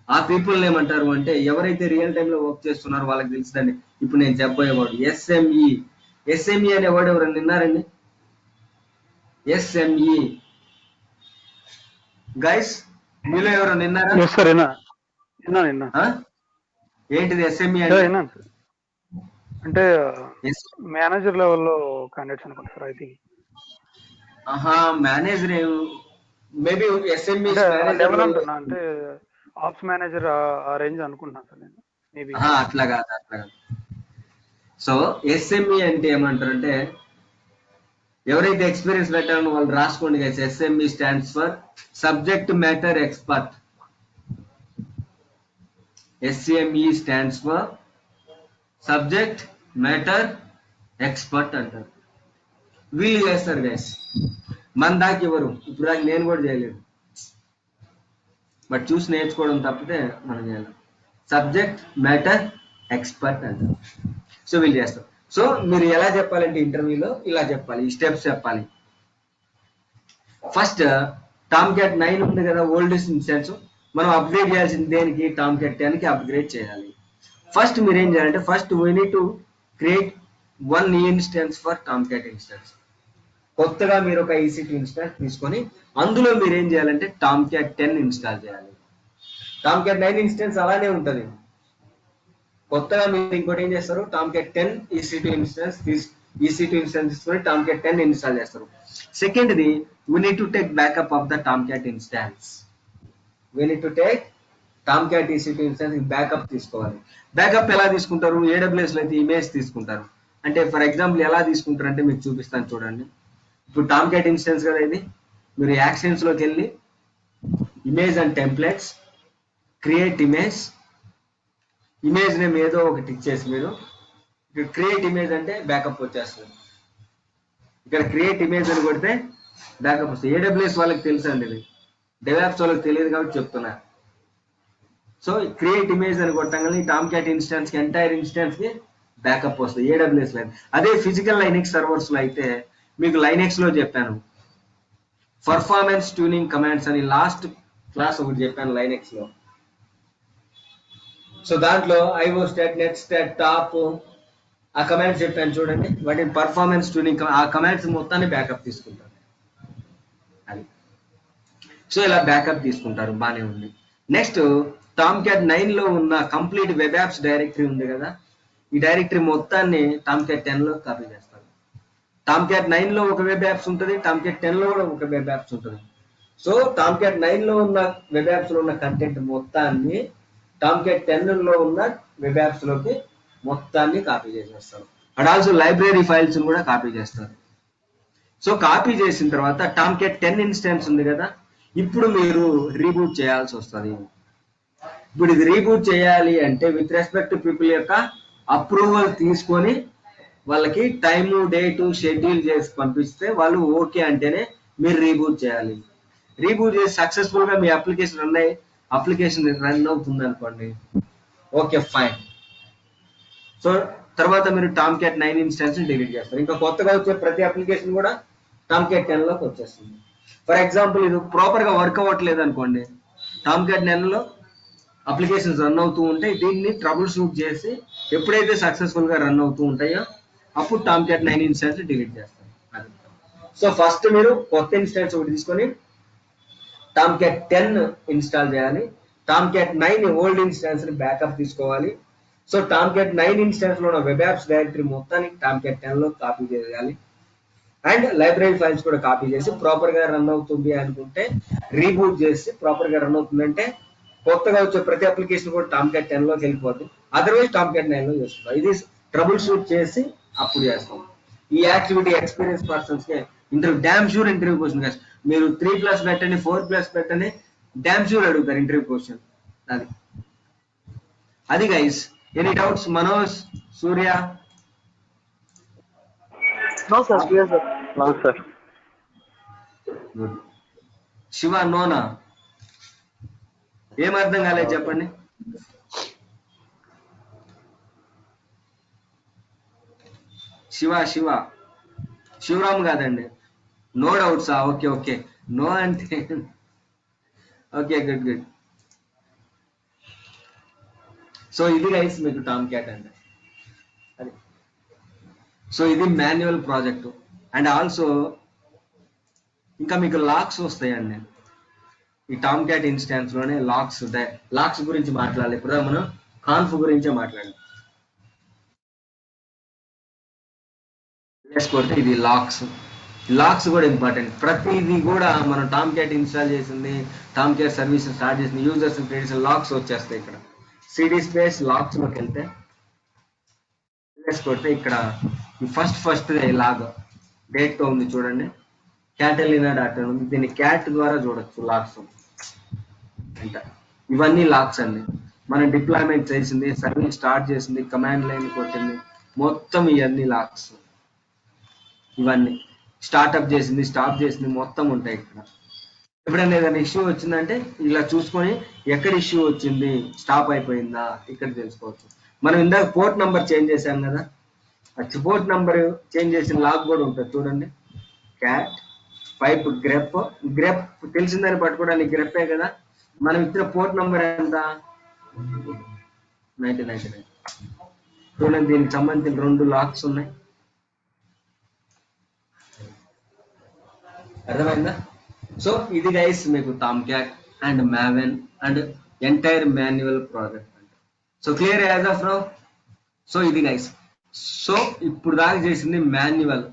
ఆ పీపుల్ ఏమంటారు అంటే ఎవరైతే రియల్ టైంలో వర్క్ చేస్తున్నారో వాళ్ళకి తెలుస్తుందండి. ఇప్పుడు నేను చెప్పబోయేవాడు ఎస్ఎంఈ అనే వర్డ్ ఎవరైనా విన్నారండి? ఎస్ఎంఈ గైస్ మీలో ఎవరైనా విన్నారా? ఏంటిది ఎస్ఎంఈ అంటే మేనేజర్ లెవెల్లో క్యాండిడేట్స్ అనుకుంటా sir. I think manager maybe SME level అంటున్నా, అంటే ఆప్స్ మేనేజర్ ఆ రేంజ్ అనుకుంటున్నాను సార్ నేను. మేబీ అట్లా కాదు. సో ఎస్ఎంఈ అంటే ఏమంటారంటే ఎవరైతే ఎక్స్పీరియన్స్ పెట్టారో వాళ్ళు రాసుకోండి guys. SME stands for subject matter expert. SME stands for subject matter expert అంటారు. వీళ్ళు చేస్తారు గైస్, మన దాకా ఎవరు ఇప్పుడు దాకా నేను కూడా చేయలేదు, బట్ చూసి నేర్చుకోవడం తప్పితే మనం చేయాలి. సబ్జెక్ట్ మ్యాటర్ ఎక్స్పర్ట్ అంటారు. సో వీళ్ళు చేస్తారు. సో మీరు ఎలా చెప్పాలంటే ఇంటర్వ్యూలో ఇలా చెప్పాలి, ఈ స్టెప్స్ చెప్పాలి. ఫస్ట్ టామ్క్యాట్ 9 ఉంది కదా, ఓల్డెస్ట్ ఇన్స్టెన్స్, మనం అప్గ్రేడ్ చేయాల్సింది దేనికి? టామ్క్యాట్ 10కి అప్గ్రేడ్ చేయాలి. ఫస్ట్ మీరు ఏం చేయాలంటే first we need to create 1 instance for Tomcat instance. కొత్తగా మీరు ఒక EC2 ఇన్స్టాల్ తీసుకొని అందులో మీరు ఏం చేయాలంటే టామ్క్యాట్ 10 ఇన్స్టాల్ చేయాలి. టామ్క్యాట్ 9 ఇన్స్టెన్స్ అలానే ఉంటుంది. కొత్తగా మీరు ఇంకోటి ఏం చేస్తారు, Tomcat 10 EC2 instance EC2 instance తీసుకొని టామ్క్యాట్ 10 ఇన్స్టాల్ చేస్తారు. సెకండ్ది we need to take backup of the Tomcat instance. We need to take Tomcat EC2 instance backup తీసుకోవాలి. బ్యాకప్ ఎలా తీసుకుంటారు? AWS లో అయితే ఇమేజ్ తీసుకుంటారు. అంటే ఫర్ ఎగ్జాంపుల్ ఎలా తీసుకుంటారు అంటే మీకు చూపిస్తాను చూడండి. ఇప్పుడు టామ్క్యాట్ ఇన్స్టాన్స్ కదా ఇది, మీరు యాక్షన్స్ లోకి వెళ్ళి image and templates, create image name ఏదో ఒకటి ఇచ్చేసి మీరు ఇక్కడ క్రియేట్ ఇమేజ్ అంటే బ్యాకప్ వచ్చేస్తుంది. ఇక్కడ క్రియేట్ ఇమేజ్ అని కొడితే బ్యాకప్ వస్తుంది. AWS వాళ్ళకి తెలుసు అండి, ఇది డెవలప్స్ వాళ్ళకి తెలియదు కాబట్టి చెప్తున్నా. సో క్రియేట్ ఇమేజ్ అని కొట్టంగానే ఈ టామ్క్యాట్ ఇన్స్టాన్స్ కి ఎంటైర్ ఇన్స్టాన్స్ కి బ్యాకప్ వస్తుంది AWS లో. అదే ఫిజికల్ లైనెక్స్ సర్వర్స్ లో అయితే మీకు లైనెక్స్ లో చెప్పాను పర్ఫార్మెన్స్ ట్యూనింగ్ కమాండ్స్ అని లాస్ట్ క్లాస్ ఒకటి చెప్పాను లైనెక్స్ లో. సో దాంట్లో IOStat, netstat, టాప్ ఆ కమాండ్స్ చెప్పాను చూడండి, వాటిని పర్ఫార్మెన్స్ ట్యూనింగ్ ఆ కమాండ్స్ మొత్తాన్ని బ్యాకప్ తీసుకుంటారు అది. సో ఇలా బ్యాకప్ తీసుకుంటారు, బానే ఉంది. నెక్స్ట్ టామ్క్యాట్ 9 లో ఉన్న కంప్లీట్ వెబ్ యాప్స్ డైరెక్టరీ ఉంది కదా, ఈ డైరెక్టరీ మొత్తాన్ని టామ్క్యాట్ 10 లో కాపీ చేస్తారు. టామ్క్యాట్ 9 లో ఒక వెబ్ యాప్స్ ఉంటుంది, టామ్క్యాట్ 10 లో కూడా ఒక వెబ్ యాప్స్ ఉంటుంది. సో టామ్క్యాట్ 9 లో ఉన్న వెబ్ యాప్స్ లో ఉన్న కంటెంట్ మొత్తాన్ని టామ్క్యాట్ 10 లో ఉన్న వెబ్ యాప్స్ లోకి మొత్తాన్ని కాపీ చేసేస్తారు. అండ్ ఆల్సో లైబ్రరీ ఫైల్స్ కూడా కాపీ చేస్తారు. సో కాపీ చేసిన తర్వాత టామ్క్యాట్ 10 ఇన్స్టాన్స్ ఉంది కదా, ఇప్పుడు మీరు రీబూట్ చేయాల్సి వస్తుంది. ఇప్పుడు ఇది రీబూట్ చేయాలి అంటే విత్ రెస్పెక్ట్ టు పీపుల్ యొక్క అప్రూవల్ తీసుకొని వాళ్ళకి టైము డేటు షెడ్యూల్ చేసి పంపిస్తే వాళ్ళు ఓకే అంటేనే మీరు రీబూట్ చేయాలి. రీబూట్ చేసి సక్సెస్ఫుల్ గా మీ అప్లికేషన్ రన్ అవుతుంది అనుకోండి, ఓకే ఫైన్. సో తర్వాత మీరు టామ్క్యాట్ 9 ఇన్స్టాన్స్ డిలీట్ చేస్తారు. ఇంకా కొత్తగా వచ్చే ప్రతి అప్లికేషన్ కూడా టామ్క్యాట్ 10 లోకి వచ్చేస్తుంది. ఫర్ ఎగ్జాంపుల్ ఇది ప్రాపర్ గా వర్క్ అవ్వట్లేదు అనుకోండి, టామ్క్యాట్ 9 లో అప్లికేషన్స్ రన్ అవుతూ ఉంటాయి, దీన్ని ట్రబుల్ షూట్ చేసి ఎప్పుడైతే సక్సెస్ఫుల్ గా రన్ అవుతూ ఉంటాయో అప్పుడు టామ్క్యాట్ 9 ఇన్స్టాన్స్ డిలీట్ చేస్తారు అది. సో ఫస్ట్ మీరు కొత్త ఇన్స్టాన్స్ ఒకటి తీసుకొని టామ్క్యాట్ 10 ఇన్స్టాల్ చేయాలి. టామ్క్యాట్ 9 ఓల్డ్ ఇన్స్టాన్స్ ని బ్యాకప్ తీసుకోవాలి. సో టామ్క్యాట్ 9 ఇన్స్టాన్స్ లో ఉన్న వెబ్ యాప్స్ డైరెక్టరీ మొత్తాన్ని టామ్క్యాట్ 10 లో కాపీ చేయాలి. అండ్ లైబ్రరీ ఫైల్స్ కూడా కాపీ చేసి ప్రాపర్ గా రన్ అవుతుంది అనుకుంటే రీబూట్ చేసి ప్రాపర్ గా రన్ అవుతుందంటే కొత్తగా వచ్చే ప్రతి అప్లికేషన్ కూడా టామ్క్యాట్ 10 లోకి వెళ్ళిపోద్ది. అదర్వైజ్ టామ్క్యాట్ 9 లో చేస్తాం. ఇది ట్రబుల్ షూట్ చేసి అప్పుడు చేస్తాం. ఈ యాక్టివిటీ ఎక్స్పీరియన్స్ పర్సన్స్ కే interview damn sure interview question కాదు. మీరు 3+ పెట్టండి 4+ పెట్టండి డామ్ షూర్ అడుగుతారు ఇంటర్వ్యూ క్వశ్చన్ అది guys. Any doubts Manoj, Surya? No sir, clear sir. No sir. Good. Shiva నోనా? ఏం అర్థం కాలేదు చెప్పండి. శివరామ్ కాదండి. నో డౌట్సా? Okay okay. నో అంటే ఓకే గుడ్. సో ఇది గైస్ మీకు టామ్క్యాట్ అంటే అది. సో ఇది మాన్యువల్ ప్రాజెక్ట్. అండ్ ఆల్సో ఇంకా మీకు లాక్స్ వస్తాయండి ఈ టామ్క్యాట్ ఇన్స్టాన్స్ లోనే. లాక్స్ ఉంటాయి. లాక్స్ గురించి మాట్లాడాలి ఇప్పుడు మనం కాన్ఫ్ గురించే మాట్లాడాలి. కొడితే ఇది లాక్స్ కూడా ఇంపార్టెంట్. ప్రతిదీ కూడా మనం టామ్క్యాట్ ఇన్స్టాల్ చేసింది, టామ్క్యాట్ సర్వీస్ స్టార్ట్ చేసింది, యూజర్స్ క్రియేట్స్ లాక్స్ వచ్చేస్తాయి. ఇక్కడ సిడి స్పేస్ లాక్స్ లోకి వెళ్తే కొడితే ఇక్కడ ఫస్ట్ లాగ్ డేట్ తో ఉంది చూడండి, క్యాటలినా డాట్ ఉంది. దీన్ని క్యాట్ ద్వారా చూడొచ్చు లాక్స్ అంట. ఇవన్నీ లాక్స్ అండి. మనం డిప్లాయ్మెంట్ చేసింది, సర్వీస్ స్టార్ట్ చేసింది, కమాండ్ లైన్ కొట్టింది, మొత్తం ఇవన్నీ లాక్స్. ఇవన్నీ స్టార్ట్అప్ చేసింది, స్టాప్ చేసింది మొత్తం ఉంటాయి ఇక్కడ. ఎప్పుడైనా ఏదైనా ఇష్యూ వచ్చిందంటే ఇలా చూసుకొని ఎక్కడ ఇష్యూ వచ్చింది, స్టాప్ అయిపోయిందా ఇక్కడ తెలుసుకోవచ్చు. మనం ఇందాక పోర్ట్ నంబర్ చేంజ్ చేశాం కదా, ఆ పోర్ట్ నంబర్ చేంజ్ చేసిన లాగ్ కూడా ఉంటుంది చూడండి. క్యాట్ పైప్ గ్రెప్ తెలిసిందని పట్టుకోవడానికి గ్రెప్పే కదా. మనం ఇచ్చిన పోర్ట్ నంబర్ ఎంత? 1999. చూడండి దీనికి సంబంధించిన 2 లాక్స్ ఉన్నాయి. అర్థమైందా? సో ఇది గైస్ మీకు Tomcat and Maven and entire manual project. So clear as of now? So ఇది గైస్ సో ఇప్పుడు దాకా చేసింది మాన్యువల్,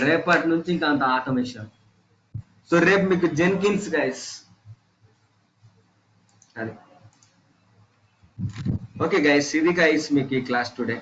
రేపటి నుంచి ఇంకా అంత ఆటోమేషన్. సో రేపు మీకు జెన్కిన్స్ గైస్ అది. ఓకే గైస్, ఇది గైస్ మీకు ఈ క్లాస్ టుడే.